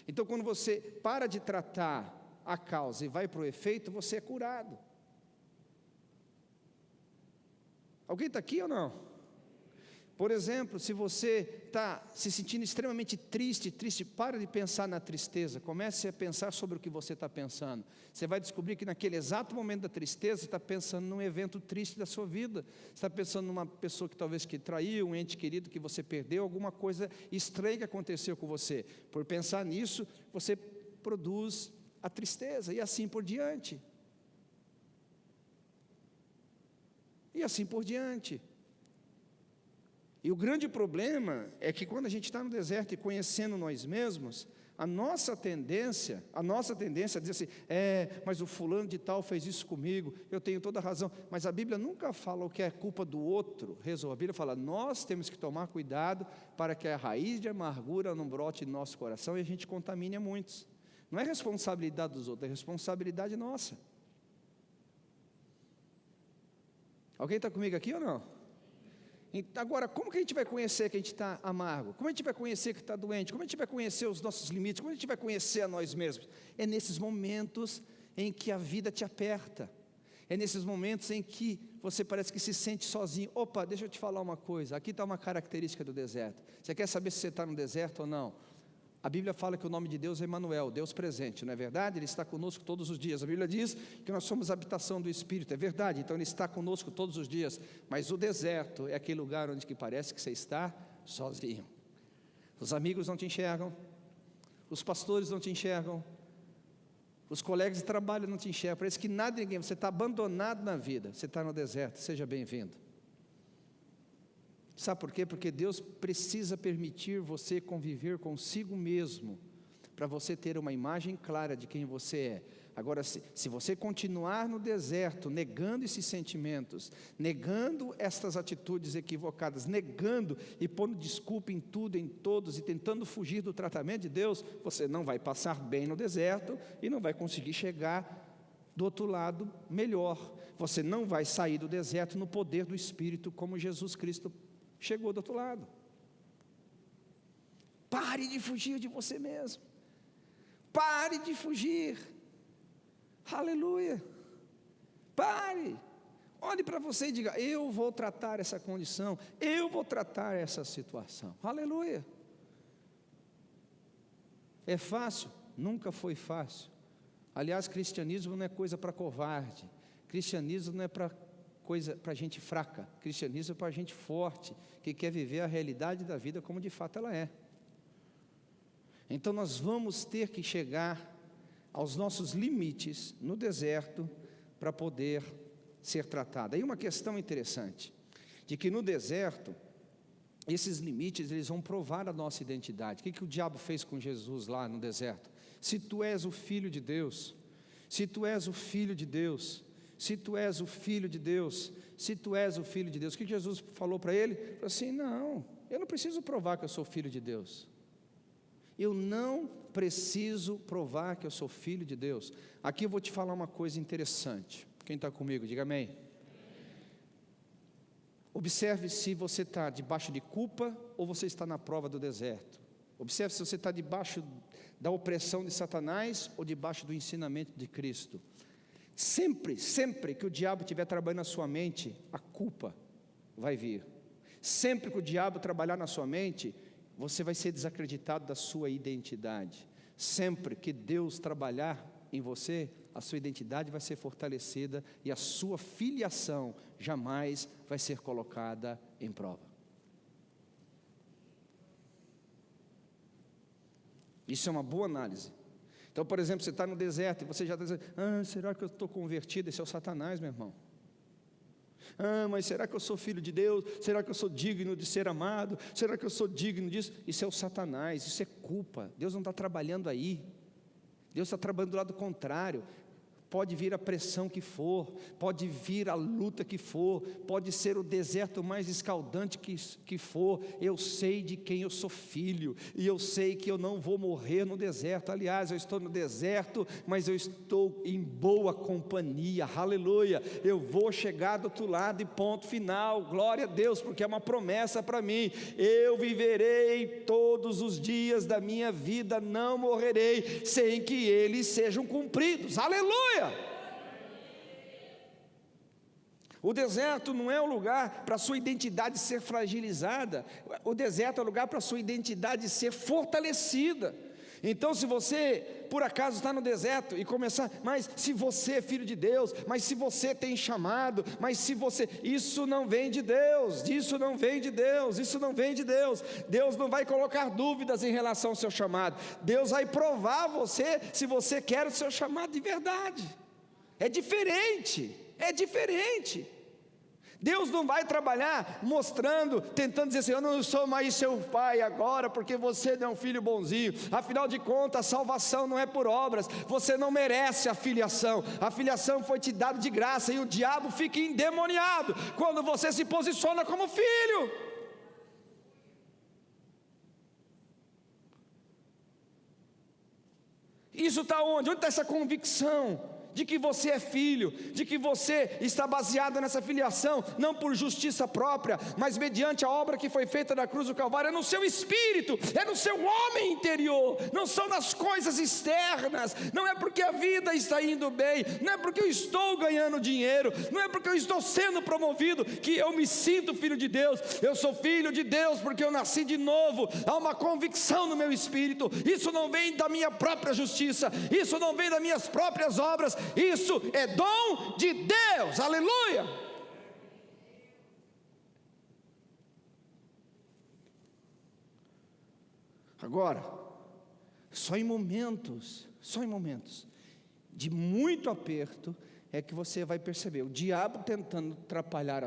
Então, quando você para de tratar a causa e vai para o efeito, você é curado. Alguém está aqui ou não? Por exemplo, se você está se sentindo extremamente triste, para de pensar na tristeza, comece a pensar sobre o que você está pensando. Você vai descobrir que naquele exato momento da tristeza, você está pensando num evento triste da sua vida, você está pensando numa pessoa que talvez que traiu, um ente querido que você perdeu, alguma coisa estranha que aconteceu com você. Por pensar nisso, você produz a tristeza, e assim por diante. E assim por diante. E o grande problema é que quando a gente está no deserto e conhecendo nós mesmos, a nossa tendência é dizer assim, mas o fulano de tal fez isso comigo, eu tenho toda a razão. Mas a Bíblia nunca fala o que é culpa do outro, a Bíblia fala, nós temos que tomar cuidado para que a raiz de amargura não brote no nosso coração e a gente contamine a muitos. Não é responsabilidade dos outros, é responsabilidade nossa. Alguém está comigo aqui ou não? Agora, como que a gente vai conhecer que a gente está amargo? Como a gente vai conhecer que está doente? Como a gente vai conhecer os nossos limites? Como a gente vai conhecer a nós mesmos? É nesses momentos em que a vida te aperta. É nesses momentos em que você parece que se sente sozinho. Opa, deixa eu te falar uma coisa. Aqui está uma característica do deserto. Você quer saber se você está no deserto ou não? A Bíblia fala que o nome de Deus é Emanuel, Deus presente, não é verdade? Ele está conosco todos os dias. A Bíblia diz que nós somos a habitação do Espírito, é verdade, então Ele está conosco todos os dias. Mas o deserto é aquele lugar onde que parece que você está sozinho. Os amigos não te enxergam, os pastores não te enxergam, os colegas de trabalho não te enxergam, parece que nada e ninguém, você está abandonado na vida, você está no deserto, seja bem-vindo. Sabe por quê? Porque Deus precisa permitir você conviver consigo mesmo, para você ter uma imagem clara de quem você é. Agora, se você continuar no deserto, negando esses sentimentos, negando estas atitudes equivocadas, negando e pondo desculpa em tudo, em todos, e tentando fugir do tratamento de Deus, você não vai passar bem no deserto, e não vai conseguir chegar do outro lado melhor. Você não vai sair do deserto no poder do Espírito, como Jesus Cristo chegou do outro lado. Pare de fugir de você mesmo. Pare de fugir. Aleluia. Pare. Olhe para você e diga, eu vou tratar essa condição, eu vou tratar essa situação. Aleluia. É fácil? Nunca foi fácil. Aliás, cristianismo não é coisa para covarde. Cristianismo não é para coisa para gente fraca. Cristianismo é para gente forte, que quer viver a realidade da vida como de fato ela é. Então nós vamos ter que chegar aos nossos limites no deserto para poder ser tratado. Aí uma questão interessante, de que no deserto, esses limites eles vão provar a nossa identidade. O que o diabo fez com Jesus lá no deserto? Se tu és o Filho de Deus, se tu és o Filho de Deus, se tu és o Filho de Deus, se tu és o Filho de Deus. O que Jesus falou para ele? Ele falou assim, não, eu não preciso provar que eu sou Filho de Deus. Eu não preciso provar que eu sou Filho de Deus. Aqui eu vou te falar uma coisa interessante. Quem está comigo, diga amém. Observe se você está debaixo de culpa ou você está na prova do deserto. Observe se você está debaixo da opressão de Satanás ou debaixo do ensinamento de Cristo. Sempre que o diabo estiver trabalhando na sua mente, a culpa vai vir. Sempre que o diabo trabalhar na sua mente, você vai ser desacreditado da sua identidade. Sempre que Deus trabalhar em você, a sua identidade vai ser fortalecida e a sua filiação jamais vai ser colocada em prova. Isso é uma boa análise. Então, por exemplo, você está no deserto e você já está dizendo, será que eu estou convertido? Esse é o Satanás, meu irmão. Mas será que eu sou filho de Deus? Será que eu sou digno de ser amado? Será que eu sou digno disso? Isso é o Satanás, isso é culpa. Deus não está trabalhando aí. Deus está trabalhando do lado contrário. Pode vir a pressão que for, pode vir a luta que for, pode ser o deserto mais escaldante que for, eu sei de quem eu sou filho, e eu sei que eu não vou morrer no deserto. Aliás, eu estou no deserto, mas eu estou em boa companhia, aleluia. Eu vou chegar do outro lado e ponto final, glória a Deus, porque é uma promessa para mim. Eu viverei todos os dias da minha vida, não morrerei sem que eles sejam cumpridos, aleluia. O deserto não é um lugar para a sua identidade ser fragilizada, o deserto é um lugar para a sua identidade ser fortalecida. Então, se você, por acaso, está no deserto e começar, mas se você é filho de Deus, mas se você tem chamado, mas se você, isso não vem de Deus, isso não vem de Deus, isso não vem de Deus. Deus não vai colocar dúvidas em relação ao seu chamado, Deus vai provar você, se você quer o seu chamado de verdade. É diferente, é diferente. Deus não vai trabalhar mostrando, tentando dizer assim, eu não sou mais seu pai agora, porque você não é um filho bonzinho. Afinal de contas, a salvação não é por obras, você não merece a filiação foi te dada de graça, e o diabo fica endemoniado quando você se posiciona como filho. Isso está onde? Onde está essa convicção de que você é filho, de que você está baseado nessa filiação, não por justiça própria, mas mediante a obra que foi feita na cruz do Calvário? É no seu espírito, é no seu homem interior, não são nas coisas externas. Não é porque a vida está indo bem, não é porque eu estou ganhando dinheiro, não é porque eu estou sendo promovido, que eu me sinto filho de Deus. Eu sou filho de Deus porque eu nasci de novo, há uma convicção no meu espírito. Isso não vem da minha própria justiça, isso não vem das minhas próprias obras, isso é dom de Deus, aleluia. Agora, só em momentos de muito aperto é que você vai perceber o diabo tentando atrapalhar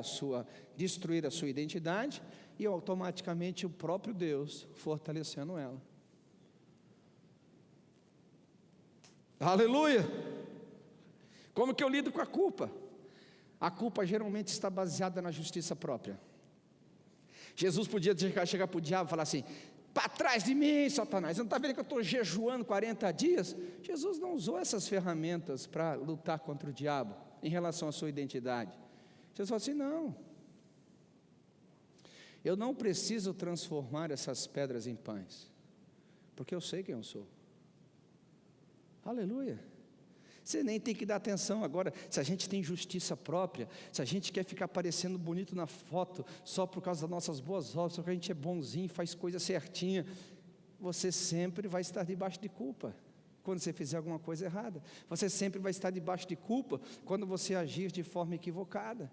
destruir a sua identidade, e automaticamente o próprio Deus fortalecendo ela. Aleluia. Como que eu lido com a culpa? A culpa geralmente está baseada na justiça própria. Jesus podia chegar para o diabo e falar assim, para trás de mim, Satanás, você não está vendo que eu estou jejuando 40 dias? Jesus não usou essas ferramentas para lutar contra o diabo, em relação à sua identidade. Jesus falou assim, não, eu não preciso transformar essas pedras em pães, porque eu sei quem eu sou. Aleluia. Você nem tem que dar atenção agora, se a gente tem justiça própria, se a gente quer ficar parecendo bonito na foto, só por causa das nossas boas obras, só que a gente é bonzinho, faz coisa certinha, você sempre vai estar debaixo de culpa, quando você fizer alguma coisa errada. Você sempre vai estar debaixo de culpa, quando você agir de forma equivocada.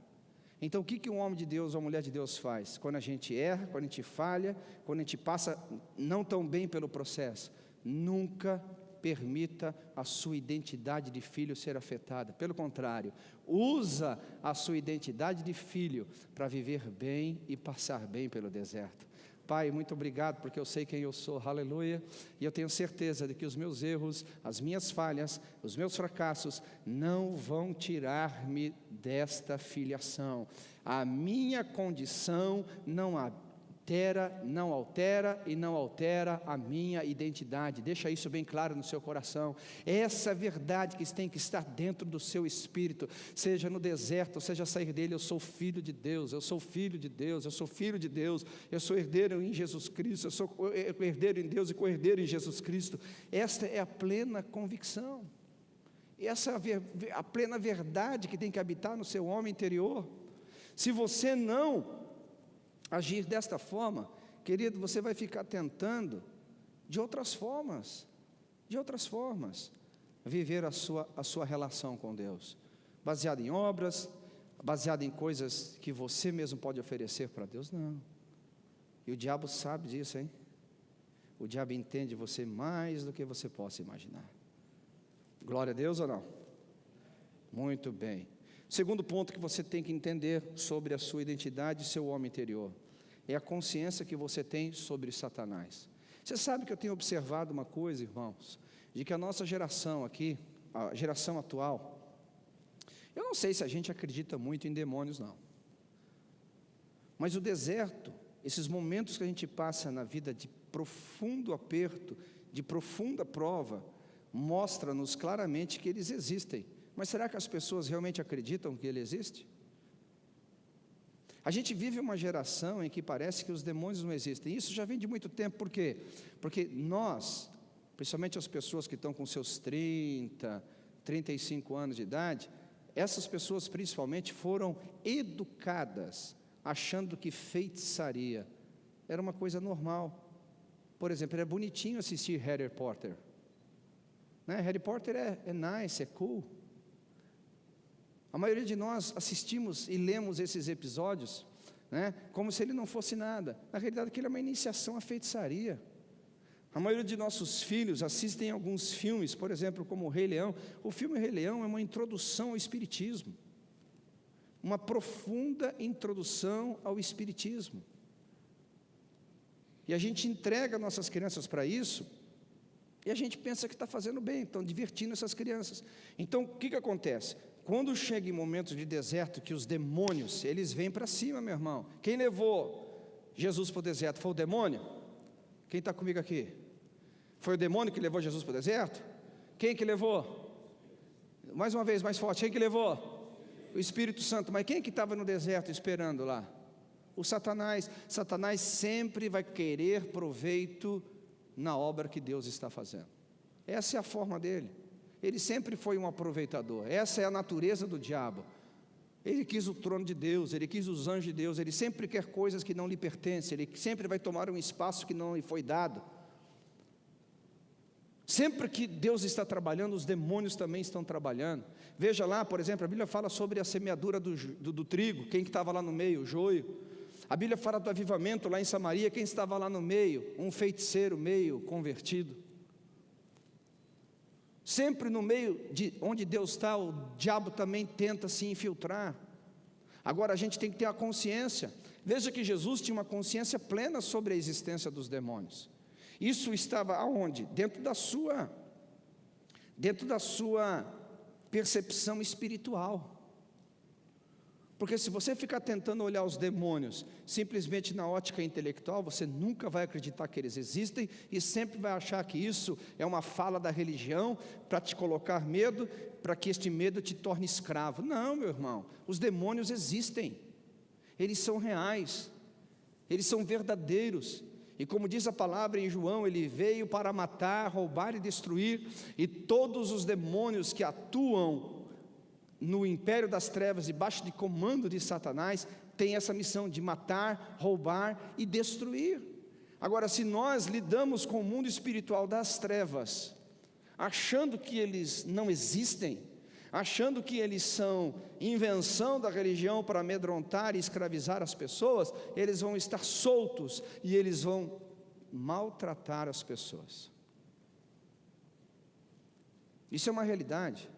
Então o que um homem de Deus ou uma mulher de Deus faz? Quando a gente erra, quando a gente falha, quando a gente passa não tão bem pelo processo, nunca permita a sua identidade de filho ser afetada. Pelo contrário, usa a sua identidade de filho para viver bem e passar bem pelo deserto. Pai, muito obrigado, porque eu sei quem eu sou, aleluia, e eu tenho certeza de que os meus erros, as minhas falhas, os meus fracassos não vão tirar-me desta filiação. A minha condição não altera a minha identidade. Deixa isso bem claro no seu coração. Essa verdade que tem que estar dentro do seu espírito, seja no deserto, seja sair dele. Eu sou filho de Deus, eu sou filho de Deus, eu sou filho de Deus, eu sou herdeiro em Jesus Cristo, eu sou herdeiro em Deus e co-herdeiro em Jesus Cristo. Esta é a plena convicção, essa é a plena verdade que tem que habitar no seu homem interior. Se você não agir desta forma, querido, você vai ficar tentando de outras formas, viver a sua relação com Deus, baseada em obras, baseada em coisas que você mesmo pode oferecer para Deus. Não. E o diabo sabe disso, hein? O diabo entende você mais do que você possa imaginar. Glória a Deus ou não? Muito bem. Segundo ponto que você tem que entender sobre a sua identidade e seu homem interior, é a consciência que você tem sobre Satanás. Você sabe que eu tenho observado uma coisa, irmãos, de que a nossa geração aqui, a geração atual, eu não sei se a gente acredita muito em demônios, não, mas o deserto, esses momentos que a gente passa na vida de profundo aperto, de profunda prova, mostra-nos claramente que eles existem. Mas será que as pessoas realmente acreditam que ele existe? A gente vive uma geração em que parece que os demônios não existem. Isso já vem de muito tempo. Por quê? Porque nós, principalmente as pessoas que estão com seus 30, 35 anos de idade, essas pessoas principalmente foram educadas achando que feitiçaria era uma coisa normal. Por exemplo, era bonitinho assistir Harry Potter, né? Harry Potter é nice, é cool. A maioria de nós assistimos e lemos esses episódios, né, como se ele não fosse nada. Na realidade, aquilo é uma iniciação à feitiçaria. A maioria de nossos filhos assistem alguns filmes, por exemplo, como o Rei Leão. O filme Rei Leão é uma introdução ao espiritismo, uma profunda introdução ao espiritismo. E a gente entrega nossas crianças para isso, e a gente pensa que está fazendo bem, estão divertindo essas crianças. Então, o que acontece? Quando chega em momentos de deserto, que os demônios, eles vêm para cima, meu irmão. Quem levou Jesus para o deserto? Foi o demônio? Quem está comigo aqui? Foi o demônio que levou Jesus para o deserto? Quem que levou? Mais uma vez, mais forte, quem que levou? O Espírito Santo. Mas quem que estava no deserto esperando lá? O Satanás. Satanás sempre vai querer proveito na obra que Deus está fazendo. Essa é a forma dele. Ele sempre foi um aproveitador. Essa é a natureza do diabo. Ele quis o trono de Deus, ele quis os anjos de Deus, ele sempre quer coisas que não lhe pertencem, ele sempre vai tomar um espaço que não lhe foi dado. Sempre que Deus está trabalhando, os demônios também estão trabalhando. Veja lá, por exemplo, a Bíblia fala sobre a semeadura do trigo, quem que estava lá no meio? O joio. A Bíblia fala do avivamento lá em Samaria, quem estava lá no meio? Um feiticeiro meio convertido. Sempre no meio de onde Deus está, o diabo também tenta se infiltrar. Agora a gente tem que ter a consciência. Veja que Jesus tinha uma consciência plena sobre a existência dos demônios. Isso estava aonde? Dentro da sua percepção espiritual. Porque se você ficar tentando olhar os demônios simplesmente na ótica intelectual, você nunca vai acreditar que eles existem e sempre vai achar que isso é uma fala da religião para te colocar medo, para que este medo te torne escravo. Não, meu irmão, os demônios existem, eles são reais, eles são verdadeiros. E como diz a palavra em João, ele veio para matar, roubar e destruir, e todos os demônios que atuam no império das trevas, debaixo de comando de Satanás, tem essa missão de matar, roubar e destruir. Agora, se nós lidamos com o mundo espiritual das trevas, achando que eles não existem, achando que eles são invenção da religião para amedrontar e escravizar as pessoas, eles vão estar soltos e eles vão maltratar as pessoas. Isso é uma realidade.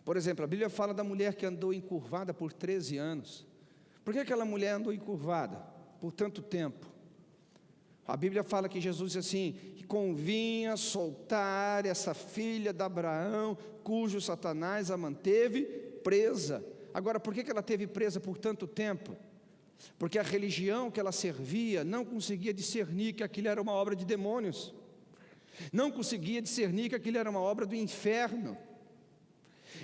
Por exemplo, a Bíblia fala da mulher que andou encurvada por 13 anos. Por que aquela mulher andou encurvada por tanto tempo? A Bíblia fala que Jesus diz assim, que convinha soltar essa filha de Abraão, cujo Satanás a manteve presa. Agora, por que ela teve presa por tanto tempo? Porque a religião que ela servia não conseguia discernir que aquilo era uma obra de demônios. Não conseguia discernir que aquilo era uma obra do inferno.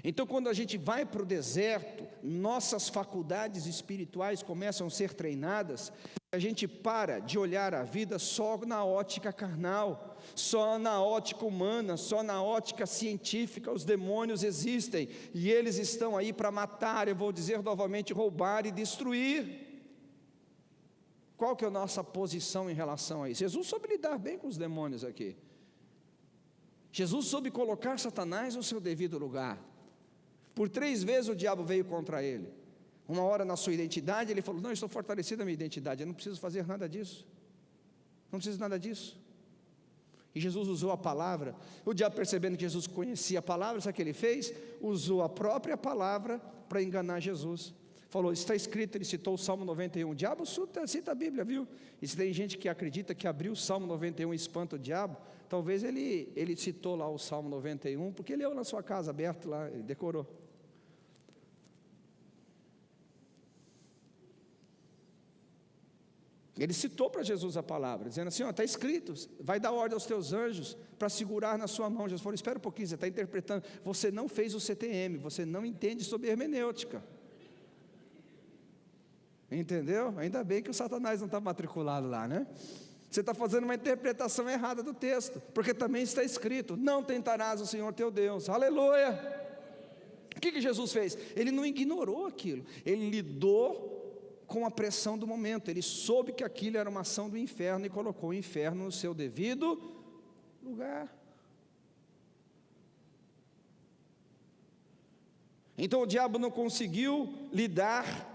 Então, quando a gente vai para o deserto, nossas faculdades espirituais começam a ser treinadas, a gente para de olhar a vida só na ótica carnal, só na ótica humana, só na ótica científica. Os demônios existem, e eles estão aí para matar, eu vou dizer novamente, roubar e destruir. Qual que é a nossa posição em relação a isso? Jesus soube lidar bem com os demônios aqui. Jesus soube colocar Satanás no seu devido lugar. Por 3 vezes o diabo veio contra ele. Uma hora na sua identidade, ele falou, não, eu estou fortalecido na minha identidade, eu não preciso fazer nada disso. Não preciso nada disso. E Jesus usou a palavra. O diabo, percebendo que Jesus conhecia a palavra, sabe o que ele fez? Usou a própria palavra para enganar Jesus. Falou, está escrito, ele citou o Salmo 91. O diabo cita a Bíblia, viu? E se tem gente que acredita que abriu o Salmo 91 e espanta o diabo, talvez ele citou lá o Salmo 91, porque ele leu na sua casa, aberto lá, ele decorou. Ele citou para Jesus a palavra, dizendo assim, está escrito, vai dar ordem aos teus anjos para segurar na sua mão. Jesus falou, espera um pouquinho, você está interpretando, você não fez o CTM, você não entende sobre hermenêutica. Entendeu? Ainda bem que o Satanás não está matriculado lá, né? Você está fazendo uma interpretação errada do texto, porque também está escrito, não tentarás o Senhor teu Deus, aleluia! O que Jesus fez? Ele não ignorou aquilo, ele lidou com a pressão do momento, ele soube que aquilo era uma ação do inferno e colocou o inferno no seu devido lugar. Então o diabo não conseguiu lidar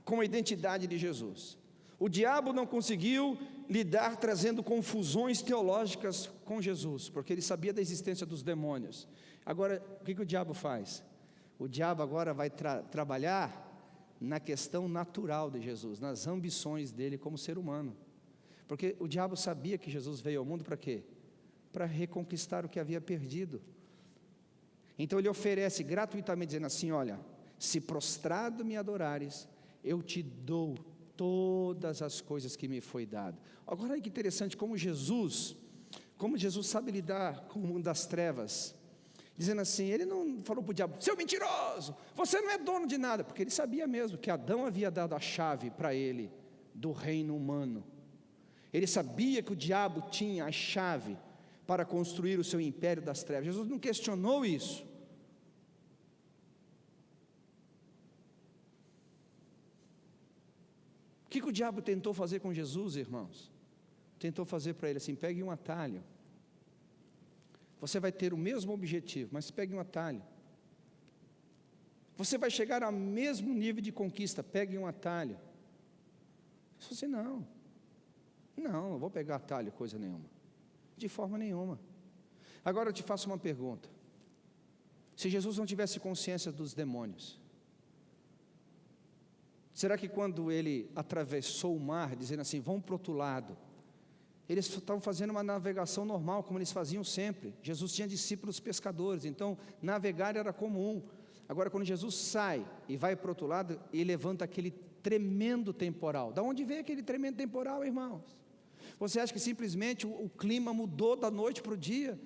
com a identidade de Jesus. O diabo não conseguiu lidar trazendo confusões teológicas com Jesus, porque ele sabia da existência dos demônios. Agora, o que o diabo faz? O diabo agora vai trabalhar na questão natural de Jesus, nas ambições dele como ser humano. Porque o diabo sabia que Jesus veio ao mundo para quê? Para reconquistar o que havia perdido. Então ele oferece gratuitamente, dizendo assim: olha, se prostrado me adorares, eu te dou todas as coisas que me foi dado. Agora olha que interessante, como Jesus sabe lidar com o mundo das trevas, dizendo assim, ele não falou para o diabo: seu mentiroso, você não é dono de nada, porque ele sabia mesmo que Adão havia dado a chave para ele do reino humano. Ele sabia que o diabo tinha a chave para construir o seu império das trevas. Jesus não questionou isso. O que o diabo tentou fazer com Jesus, irmãos? Tentou fazer para ele assim: pegue um atalho. Você vai ter o mesmo objetivo, mas pegue um atalho. Você vai chegar ao mesmo nível de conquista, pegue um atalho. Eu falei assim: não vou pegar atalho, coisa nenhuma, de forma nenhuma. Agora eu te faço uma pergunta: se Jesus não tivesse consciência dos demônios, será que quando ele atravessou o mar, dizendo assim, vão para o outro lado, eles estavam fazendo uma navegação normal, como eles faziam sempre? Jesus tinha discípulos pescadores, então navegar era comum. Agora quando Jesus sai e vai para o outro lado, ele levanta aquele tremendo temporal. Da onde veio aquele tremendo temporal, irmãos? Você acha que simplesmente o clima mudou da noite para o dia?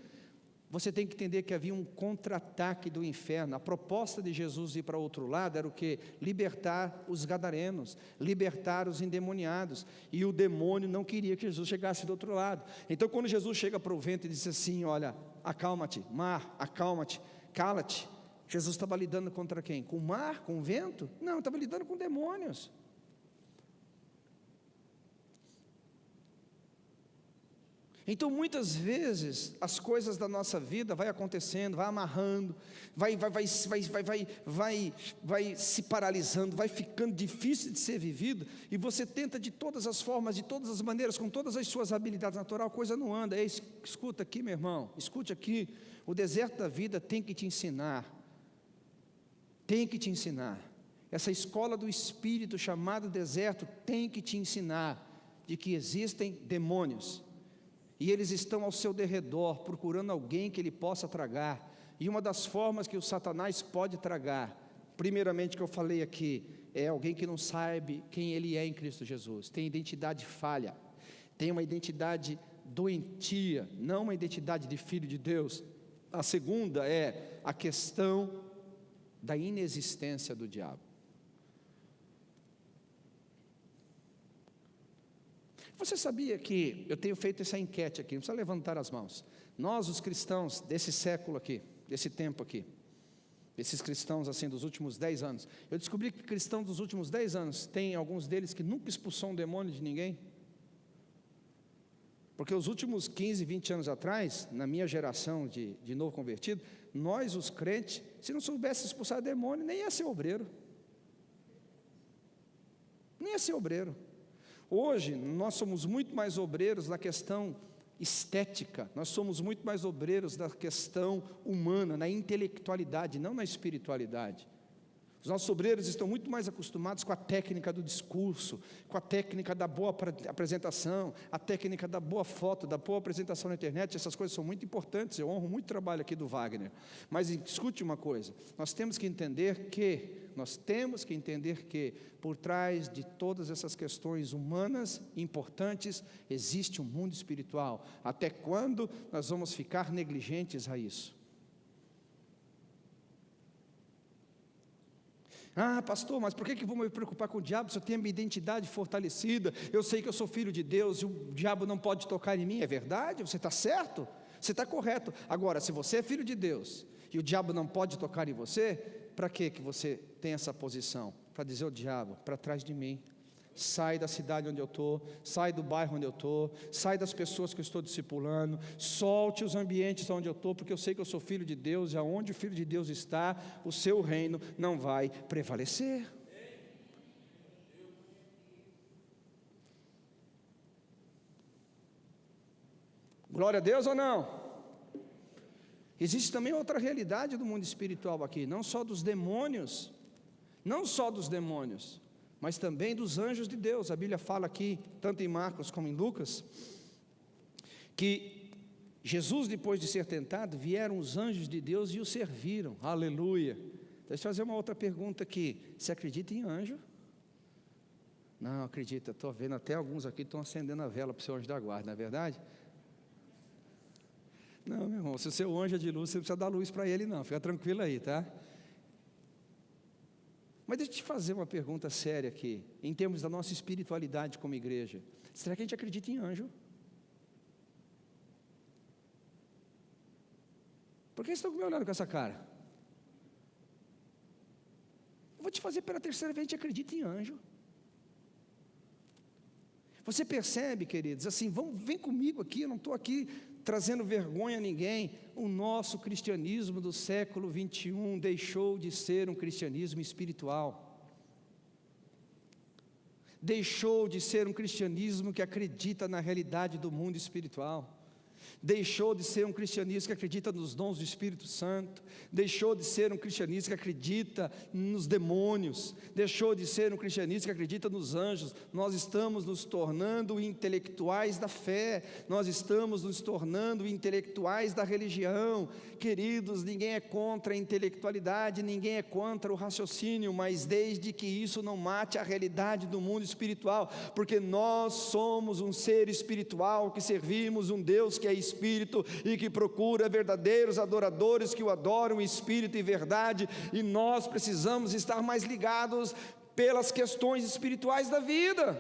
Você tem que entender que havia um contra-ataque do inferno. A proposta de Jesus ir para o outro lado era o quê? Libertar os gadarenos, libertar os endemoniados, e o demônio não queria que Jesus chegasse do outro lado. Então quando Jesus chega para o vento e diz assim: olha, acalma-te, mar, acalma-te, cala-te, Jesus estava lidando contra quem? Com o mar, com o vento? Não, estava lidando com demônios. Então muitas vezes as coisas da nossa vida vai acontecendo, vai amarrando, vai se paralisando, vai ficando difícil de ser vivido, e você tenta de todas as formas, de todas as maneiras, com todas as suas habilidades naturais, a coisa não anda. Escuta aqui, meu irmão, escute aqui, o deserto da vida tem que te ensinar, essa escola do Espírito chamada deserto tem que te ensinar de que existem demônios, e eles estão ao seu derredor, procurando alguém que ele possa tragar. E uma das formas que o Satanás pode tragar, primeiramente que eu falei aqui, é alguém que não sabe quem ele é em Cristo Jesus, tem identidade falha, tem uma identidade doentia, não uma identidade de filho de Deus. A segunda é a questão da inexistência do diabo. Você sabia que eu tenho feito essa enquete aqui, não precisa levantar as mãos. Nós, os cristãos desse século aqui, desse tempo aqui, esses cristãos assim dos últimos 10 anos, eu descobri que cristãos dos últimos 10 anos, tem alguns deles que nunca expulsou um demônio de ninguém. Porque os últimos 15, 20 anos atrás, na minha geração de novo convertido, nós os crentes, se não soubesse expulsar demônio, nem ia ser obreiro. Hoje, nós somos muito mais obreiros na questão estética, nós somos muito mais obreiros na questão humana, na intelectualidade, não na espiritualidade. Os nossos obreiros estão muito mais acostumados com a técnica do discurso, com a técnica da boa apresentação, a técnica da boa foto, da boa apresentação na internet. Essas coisas são muito importantes, eu honro muito o trabalho aqui do Wagner. Mas escute uma coisa, nós temos que entender que por trás de todas essas questões humanas importantes, existe um mundo espiritual. Até quando nós vamos ficar negligentes a isso? Ah, pastor, mas por que vou me preocupar com o diabo se eu tenho a minha identidade fortalecida? Eu sei que eu sou filho de Deus e o diabo não pode tocar em mim. É verdade, você está certo, você está correto. Agora, se você é filho de Deus e o diabo não pode tocar em você, Para que você tem essa posição? Para dizer ao diabo, para trás de mim. Sai da cidade onde eu estou, sai do bairro onde eu estou, sai das pessoas que eu estou discipulando, solte os ambientes onde eu estou, porque eu sei que eu sou filho de Deus, e aonde o filho de Deus está, o seu reino não vai prevalecer. Glória a Deus ou não? Existe também outra realidade do mundo espiritual aqui, não só dos demônios, mas também dos anjos de Deus. A Bíblia fala aqui, tanto em Marcos como em Lucas, que Jesus, depois de ser tentado, vieram os anjos de Deus e o serviram. Aleluia. Deixa eu fazer uma outra pergunta aqui. Você acredita em anjo? Não acredita, estou vendo até alguns aqui estão acendendo a vela para o seu anjo da guarda, não é verdade? Não, meu irmão, se o seu anjo é de luz, você não precisa dar luz para ele não, fica tranquilo aí, tá? Mas deixa eu te fazer uma pergunta séria aqui, em termos da nossa espiritualidade como igreja. Será que a gente acredita em anjo? Por que vocês estão me olhando com essa cara? Eu vou te fazer pela terceira vez, a gente acredita em anjo. Você percebe, queridos, assim, vem comigo aqui, eu não estou aqui trazendo vergonha a ninguém. O nosso cristianismo do século 21 deixou de ser um cristianismo espiritual. Deixou de ser um cristianismo que acredita na realidade do mundo espiritual. Deixou de ser um cristianismo que acredita nos dons do Espírito Santo, deixou de ser um cristianismo que acredita nos demônios, deixou de ser um cristianismo que acredita nos anjos. Nós estamos nos tornando intelectuais da fé, nós estamos nos tornando intelectuais da religião. Queridos, ninguém é contra a intelectualidade, ninguém é contra o raciocínio, mas desde que isso não mate a realidade do mundo espiritual, porque nós somos um ser espiritual que servimos um Deus que é Espírito e que procura verdadeiros adoradores que o adoram em Espírito e verdade, e nós precisamos estar mais ligados pelas questões espirituais da vida.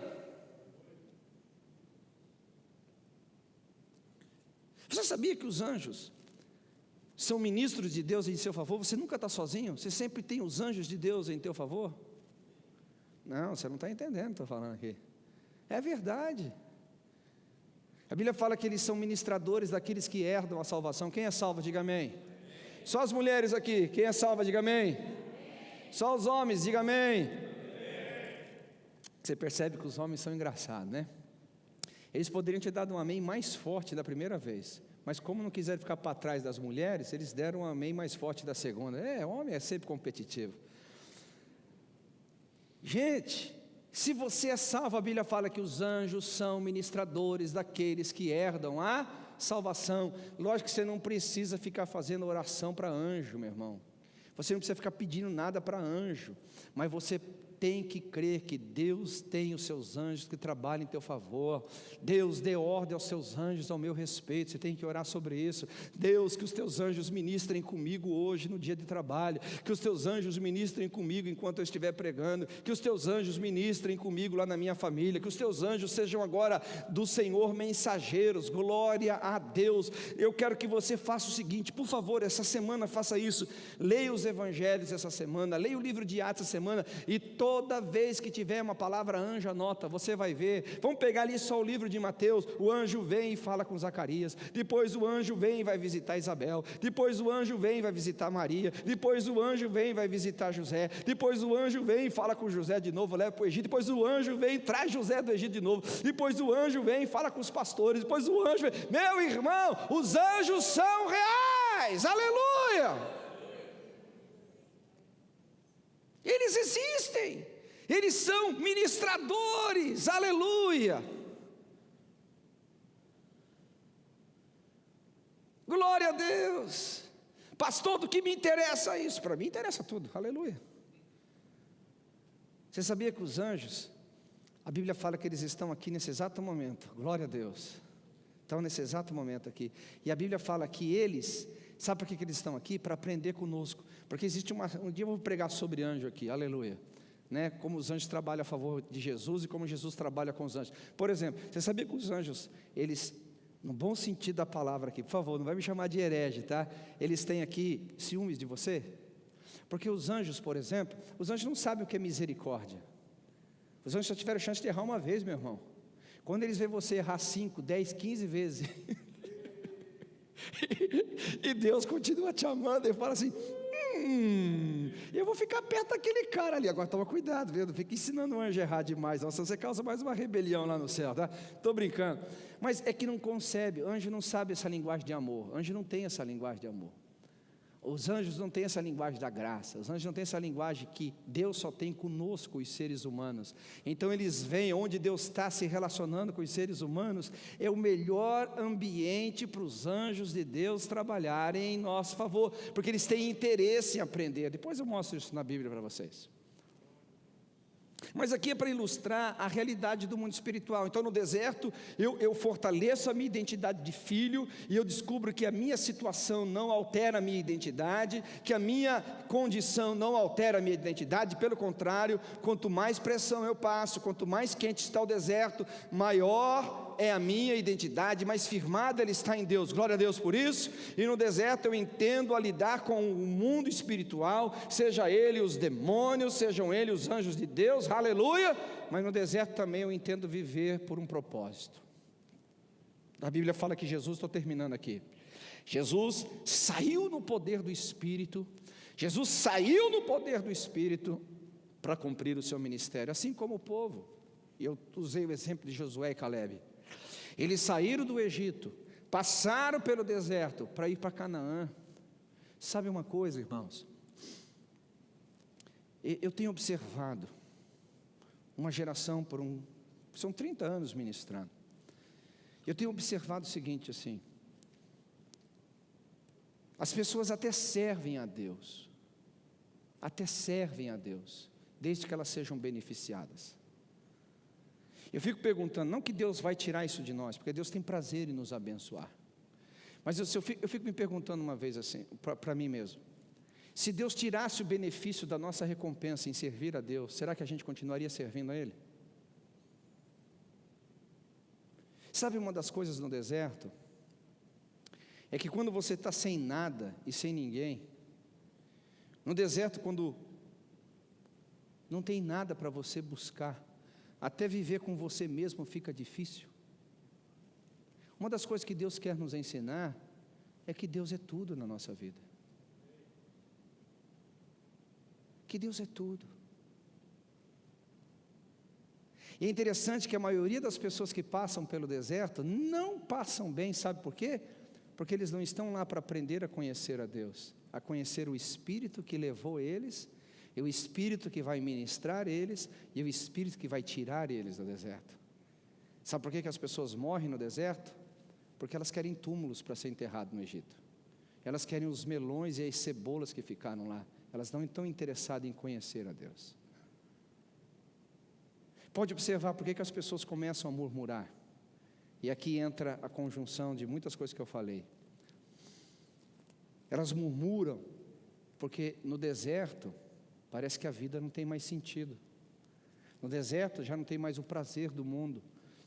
Você sabia que os anjos são ministros de Deus em seu favor? Você nunca está sozinho, você sempre tem os anjos de Deus em teu favor. Não, você não está entendendo, estou falando aqui. É verdade. A Bíblia fala que eles são ministradores daqueles que herdam a salvação. Quem é salvo, diga amém. Só as mulheres aqui, quem é salva, diga amém. Só os homens, diga amém. Você percebe que os homens são engraçados, né? Eles poderiam ter dado um amém mais forte da primeira vez, mas como não quiseram ficar para trás das mulheres, eles deram um amém mais forte da segunda. Homem é sempre competitivo. Gente, se você é salvo, a Bíblia fala que os anjos são ministradores daqueles que herdam a salvação. Lógico que você não precisa ficar fazendo oração para anjo, meu irmão. Você não precisa ficar pedindo nada para anjo, mas você tem que crer que Deus tem os seus anjos que trabalham em teu favor. Deus dê ordem aos seus anjos ao meu respeito. Você tem que orar sobre isso. Deus, que os teus anjos ministrem comigo hoje no dia de trabalho, que os teus anjos ministrem comigo enquanto eu estiver pregando, que os teus anjos ministrem comigo lá na minha família, que os teus anjos sejam agora do Senhor mensageiros. Glória a Deus. Eu quero que você faça o seguinte, por favor, essa semana faça isso. Leia os evangelhos essa semana, leia o livro de Atos essa semana, e toda vez que tiver uma palavra anjo, anota, você vai ver. Vamos pegar ali só o livro de Mateus. O anjo vem e fala com Zacarias, depois o anjo vem e vai visitar Isabel, depois o anjo vem e vai visitar Maria, depois o anjo vem e vai visitar José, depois o anjo vem e fala com José de novo, leva para o Egito, depois o anjo vem e traz José do Egito de novo, depois o anjo vem e fala com os pastores, depois o anjo vem. Meu irmão, os anjos são reais, aleluia! Eles existem, eles são ministradores, aleluia, glória a Deus. Pastor, do que me interessa isso? Para mim interessa tudo, aleluia. Você sabia que os anjos, a Bíblia fala que eles estão aqui nesse exato momento, glória a Deus, estão nesse exato momento aqui, e a Bíblia fala que eles, sabe por que eles estão aqui? Para aprender conosco, porque existe um dia eu vou pregar sobre anjo aqui, aleluia, né? Como os anjos trabalham a favor de Jesus e como Jesus trabalha com os anjos. Por exemplo, você sabia que os anjos, eles, no bom sentido da palavra aqui, por favor, não vai me chamar de herege, tá? Eles têm aqui ciúmes de você? Porque os anjos, por exemplo, os anjos não sabem o que é misericórdia. Os anjos só tiveram chance de errar uma vez, meu irmão. Quando eles veem você errar 5, 10, 15 vezes, e Deus continua te amando, ele fala assim, eu vou ficar perto daquele cara ali. Agora toma cuidado, viu? Não fica ensinando o anjo a errar demais, não, senão você causa mais uma rebelião lá no céu, tá? Estou brincando. Mas é que não concebe, anjo não sabe essa linguagem de amor, anjo não tem essa linguagem de amor. Os anjos não têm essa linguagem da graça, os anjos não têm essa linguagem que Deus só tem conosco, os seres humanos. Então eles veem onde Deus está se relacionando com os seres humanos, é o melhor ambiente para os anjos de Deus trabalharem em nosso favor, porque eles têm interesse em aprender. Depois eu mostro isso na Bíblia para vocês. Mas aqui é para ilustrar a realidade do mundo espiritual. Então no deserto eu fortaleço a minha identidade de filho, e eu descubro que a minha situação não altera a minha identidade, que a minha condição não altera a minha identidade. Pelo contrário, quanto mais pressão eu passo, quanto mais quente está o deserto, maior é a minha identidade, mais firmada ela está em Deus. Glória a Deus por isso. E no deserto eu entendo a lidar com o mundo espiritual, seja ele os demônios, sejam ele os anjos de Deus, aleluia. Mas no deserto também eu entendo viver por um propósito. A Bíblia fala que Jesus, estou terminando aqui, Jesus saiu no poder do Espírito, Jesus saiu no poder do Espírito para cumprir o seu ministério, assim como o povo. E eu usei o exemplo de Josué e Calebe. Eles saíram do Egito, passaram pelo deserto para ir para Canaã. Sabe uma coisa, irmãos? Eu tenho observado uma geração são 30 anos ministrando. Eu tenho observado o seguinte, assim, as pessoas até servem a Deus, desde que elas sejam beneficiadas. Eu fico perguntando, não que Deus vai tirar isso de nós, porque Deus tem prazer em nos abençoar, mas eu fico me perguntando uma vez assim, para mim mesmo, se Deus tirasse o benefício da nossa recompensa em servir a Deus, será que a gente continuaria servindo a Ele? Sabe uma das coisas no deserto, é que quando você está sem nada e sem ninguém, no deserto quando não tem nada para você buscar, até viver com você mesmo fica difícil. Uma das coisas que Deus quer nos ensinar é que Deus é tudo na nossa vida. Que Deus é tudo. E é interessante que a maioria das pessoas que passam pelo deserto não passam bem, sabe por quê? Porque eles não estão lá para aprender a conhecer a Deus, a conhecer o Espírito que levou eles, e o Espírito que vai ministrar eles, e o Espírito que vai tirar eles do deserto. Sabe por que as pessoas morrem no deserto? Porque elas querem túmulos para ser enterrado no Egito. Elas querem os melões e as cebolas que ficaram lá. Elas não estão interessadas em conhecer a Deus. Pode observar por que as pessoas começam a murmurar. E aqui entra a conjunção de muitas coisas que eu falei. Elas murmuram porque no deserto parece que a vida não tem mais sentido. No deserto já não tem mais o prazer do mundo.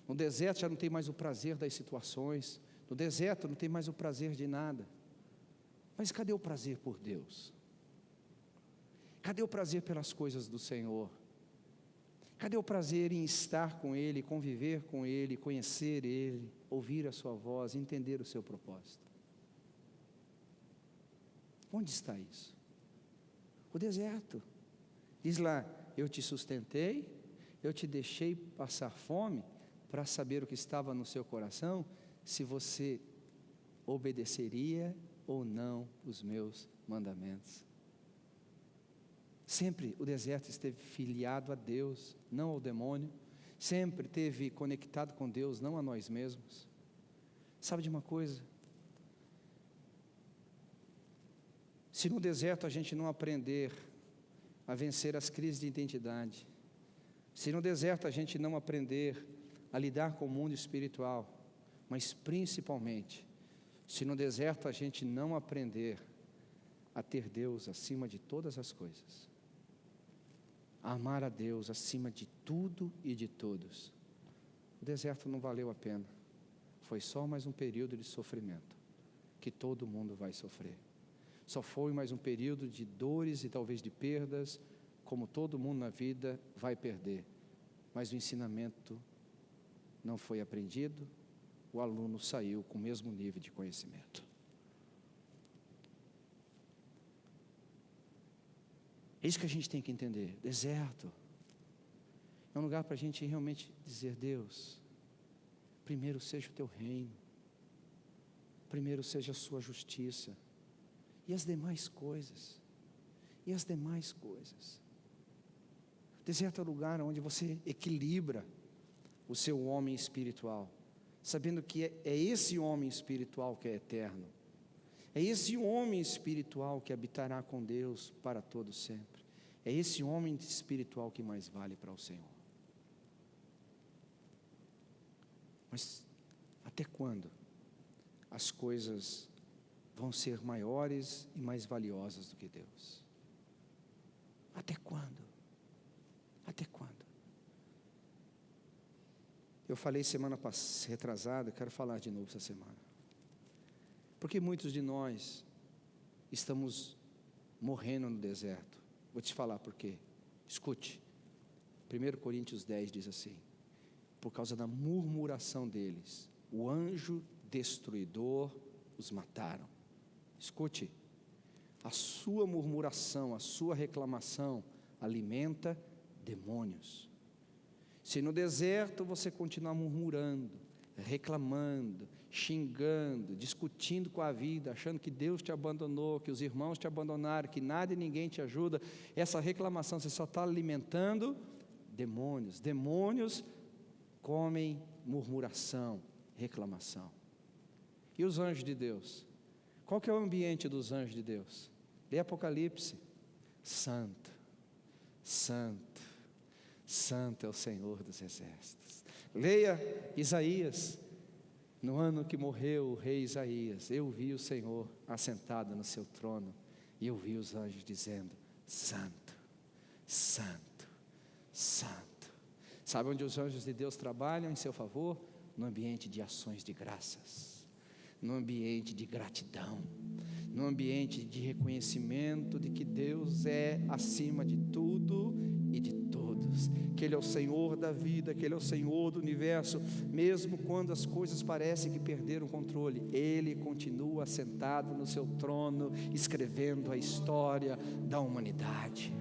No deserto já não tem mais o prazer das situações. No deserto não tem mais o prazer de nada. Mas cadê o prazer por Deus? Cadê o prazer pelas coisas do Senhor? Cadê o prazer em estar com Ele, conviver com Ele, conhecer Ele, ouvir a sua voz, entender o seu propósito? Onde está isso? O deserto. Diz lá, eu te sustentei, eu te deixei passar fome, para saber o que estava no seu coração, se você obedeceria ou não os meus mandamentos. Sempre o deserto esteve filiado a Deus, não ao demônio. Sempre esteve conectado com Deus, não a nós mesmos. Sabe de uma coisa? Se no deserto a gente não aprender a vencer as crises de identidade, se no deserto a gente não aprender a lidar com o mundo espiritual, mas principalmente, se no deserto a gente não aprender a ter Deus acima de todas as coisas, a amar a Deus acima de tudo e de todos, o deserto não valeu a pena. Foi só mais um período de sofrimento, que todo mundo vai sofrer. Só foi mais um período de dores e talvez de perdas, como todo mundo na vida vai perder. Mas o ensinamento não foi aprendido, o aluno saiu com o mesmo nível de conhecimento. É isso que a gente tem que entender. Deserto é um lugar para a gente realmente dizer: Deus, primeiro seja o teu reino, primeiro seja a sua justiça, e as demais coisas, O deserto é o lugar onde você equilibra o seu homem espiritual, sabendo que é esse homem espiritual que é eterno, é esse homem espiritual que habitará com Deus para todo sempre, é esse homem espiritual que mais vale para o Senhor. Mas até quando as coisas vão ser maiores e mais valiosas do que Deus? Até quando? Até quando? Eu falei semana retrasada, quero falar de novo essa semana. Porque muitos de nós estamos morrendo no deserto. Vou te falar por quê. Escute. 1 Coríntios 10 diz assim: por causa da murmuração deles, o anjo destruidor os mataram. Escute. A sua murmuração, a sua reclamação alimenta demônios. Se no deserto você continuar murmurando, reclamando, xingando, discutindo com a vida, achando que Deus te abandonou, que os irmãos te abandonaram, que nada e ninguém te ajuda, essa reclamação você só está alimentando demônios. Demônios comem murmuração, reclamação. E os anjos de Deus? Qual que é o ambiente dos anjos de Deus? Lê Apocalipse. Santo, santo, santo é o Senhor dos exércitos. Leia Isaías. No ano que morreu o rei Isaías, eu vi o Senhor assentado no seu trono, e eu vi os anjos dizendo: santo, santo, santo. Sabe onde os anjos de Deus trabalham em seu favor? No ambiente de ações de graças, no ambiente de gratidão, no ambiente de reconhecimento de que Deus é acima de tudo e de todos, que Ele é o Senhor da vida, que Ele é o Senhor do universo. Mesmo quando as coisas parecem que perderam o controle, Ele continua sentado no seu trono, escrevendo a história da humanidade.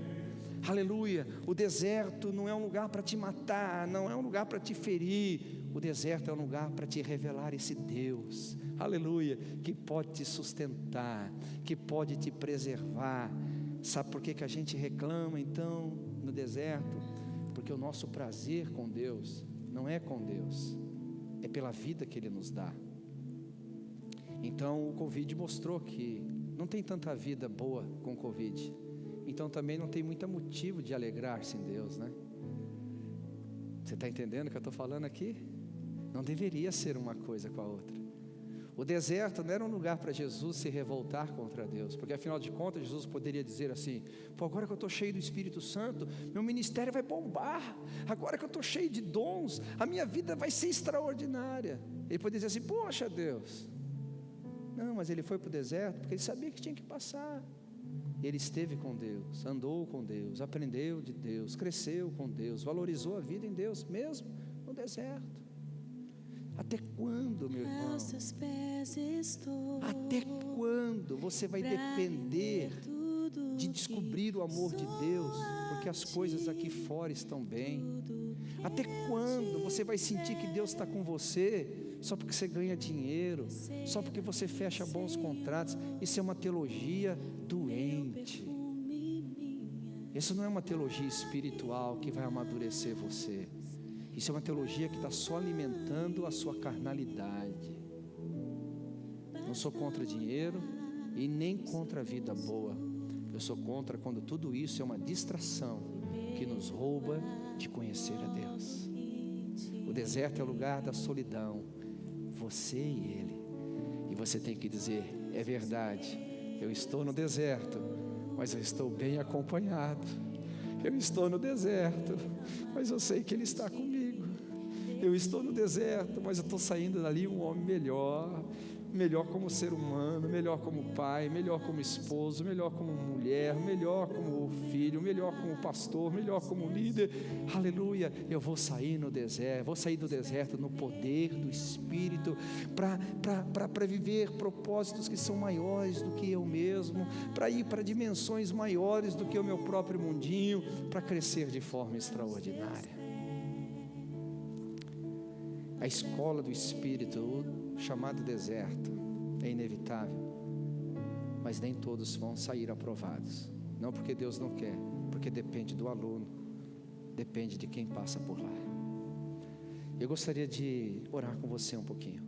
Aleluia. O deserto não é um lugar para te matar, não é um lugar para te ferir. O deserto é um lugar para te revelar esse Deus, aleluia, que pode te sustentar, que pode te preservar. Sabe por que a gente reclama então no deserto? Porque o nosso prazer com Deus não é com Deus, é pela vida que Ele nos dá. Então o Covid mostrou que não tem tanta vida boa com o Covid, então também não tem muito motivo de alegrar-se em Deus, né? Você está entendendo o que eu estou falando aqui? Não deveria ser uma coisa com a outra. O deserto não era um lugar para Jesus se revoltar contra Deus, porque afinal de contas Jesus poderia dizer assim: pô, agora que eu estou cheio do Espírito Santo, meu ministério vai bombar, agora que eu estou cheio de dons, a minha vida vai ser extraordinária. Ele poderia dizer assim: poxa Deus, não, mas ele foi para o deserto porque ele sabia que tinha que passar. Ele esteve com Deus, andou com Deus, aprendeu de Deus, cresceu com Deus, valorizou a vida em Deus, mesmo no deserto. Até quando, meu irmão? Até quando você vai depender de descobrir o amor de Deus, porque as coisas aqui fora estão bem? Até quando você vai sentir que Deus está com você só porque você ganha dinheiro, só porque você fecha bons contratos? Isso é uma teologia doente. Isso não é uma teologia espiritual que vai amadurecer você. Isso é uma teologia que está só alimentando a sua carnalidade. Não sou contra dinheiro e nem contra a vida boa. Eu sou contra quando tudo isso é uma distração que nos rouba de conhecer a Deus. O deserto é o lugar da solidão, você e Ele. E você tem que dizer: é verdade, eu estou no deserto, mas eu estou bem acompanhado. Eu estou no deserto, mas eu sei que Ele está comigo. Eu estou no deserto, mas eu estou saindo dali um homem melhor. melhor como ser humano, melhor como pai, melhor como esposo, melhor como mulher, melhor como filho, melhor como pastor, melhor como líder. Aleluia. Eu vou sair no deserto, vou sair do deserto no poder do Espírito, para viver propósitos que são maiores do que eu mesmo, para ir para dimensões maiores do que o meu próprio mundinho, para crescer de forma extraordinária. A escola do Espírito, o chamado deserto, é inevitável, mas nem todos vão sair aprovados. Não porque Deus não quer, porque depende do aluno, depende de quem passa por lá. Eu gostaria de orar com você um pouquinho.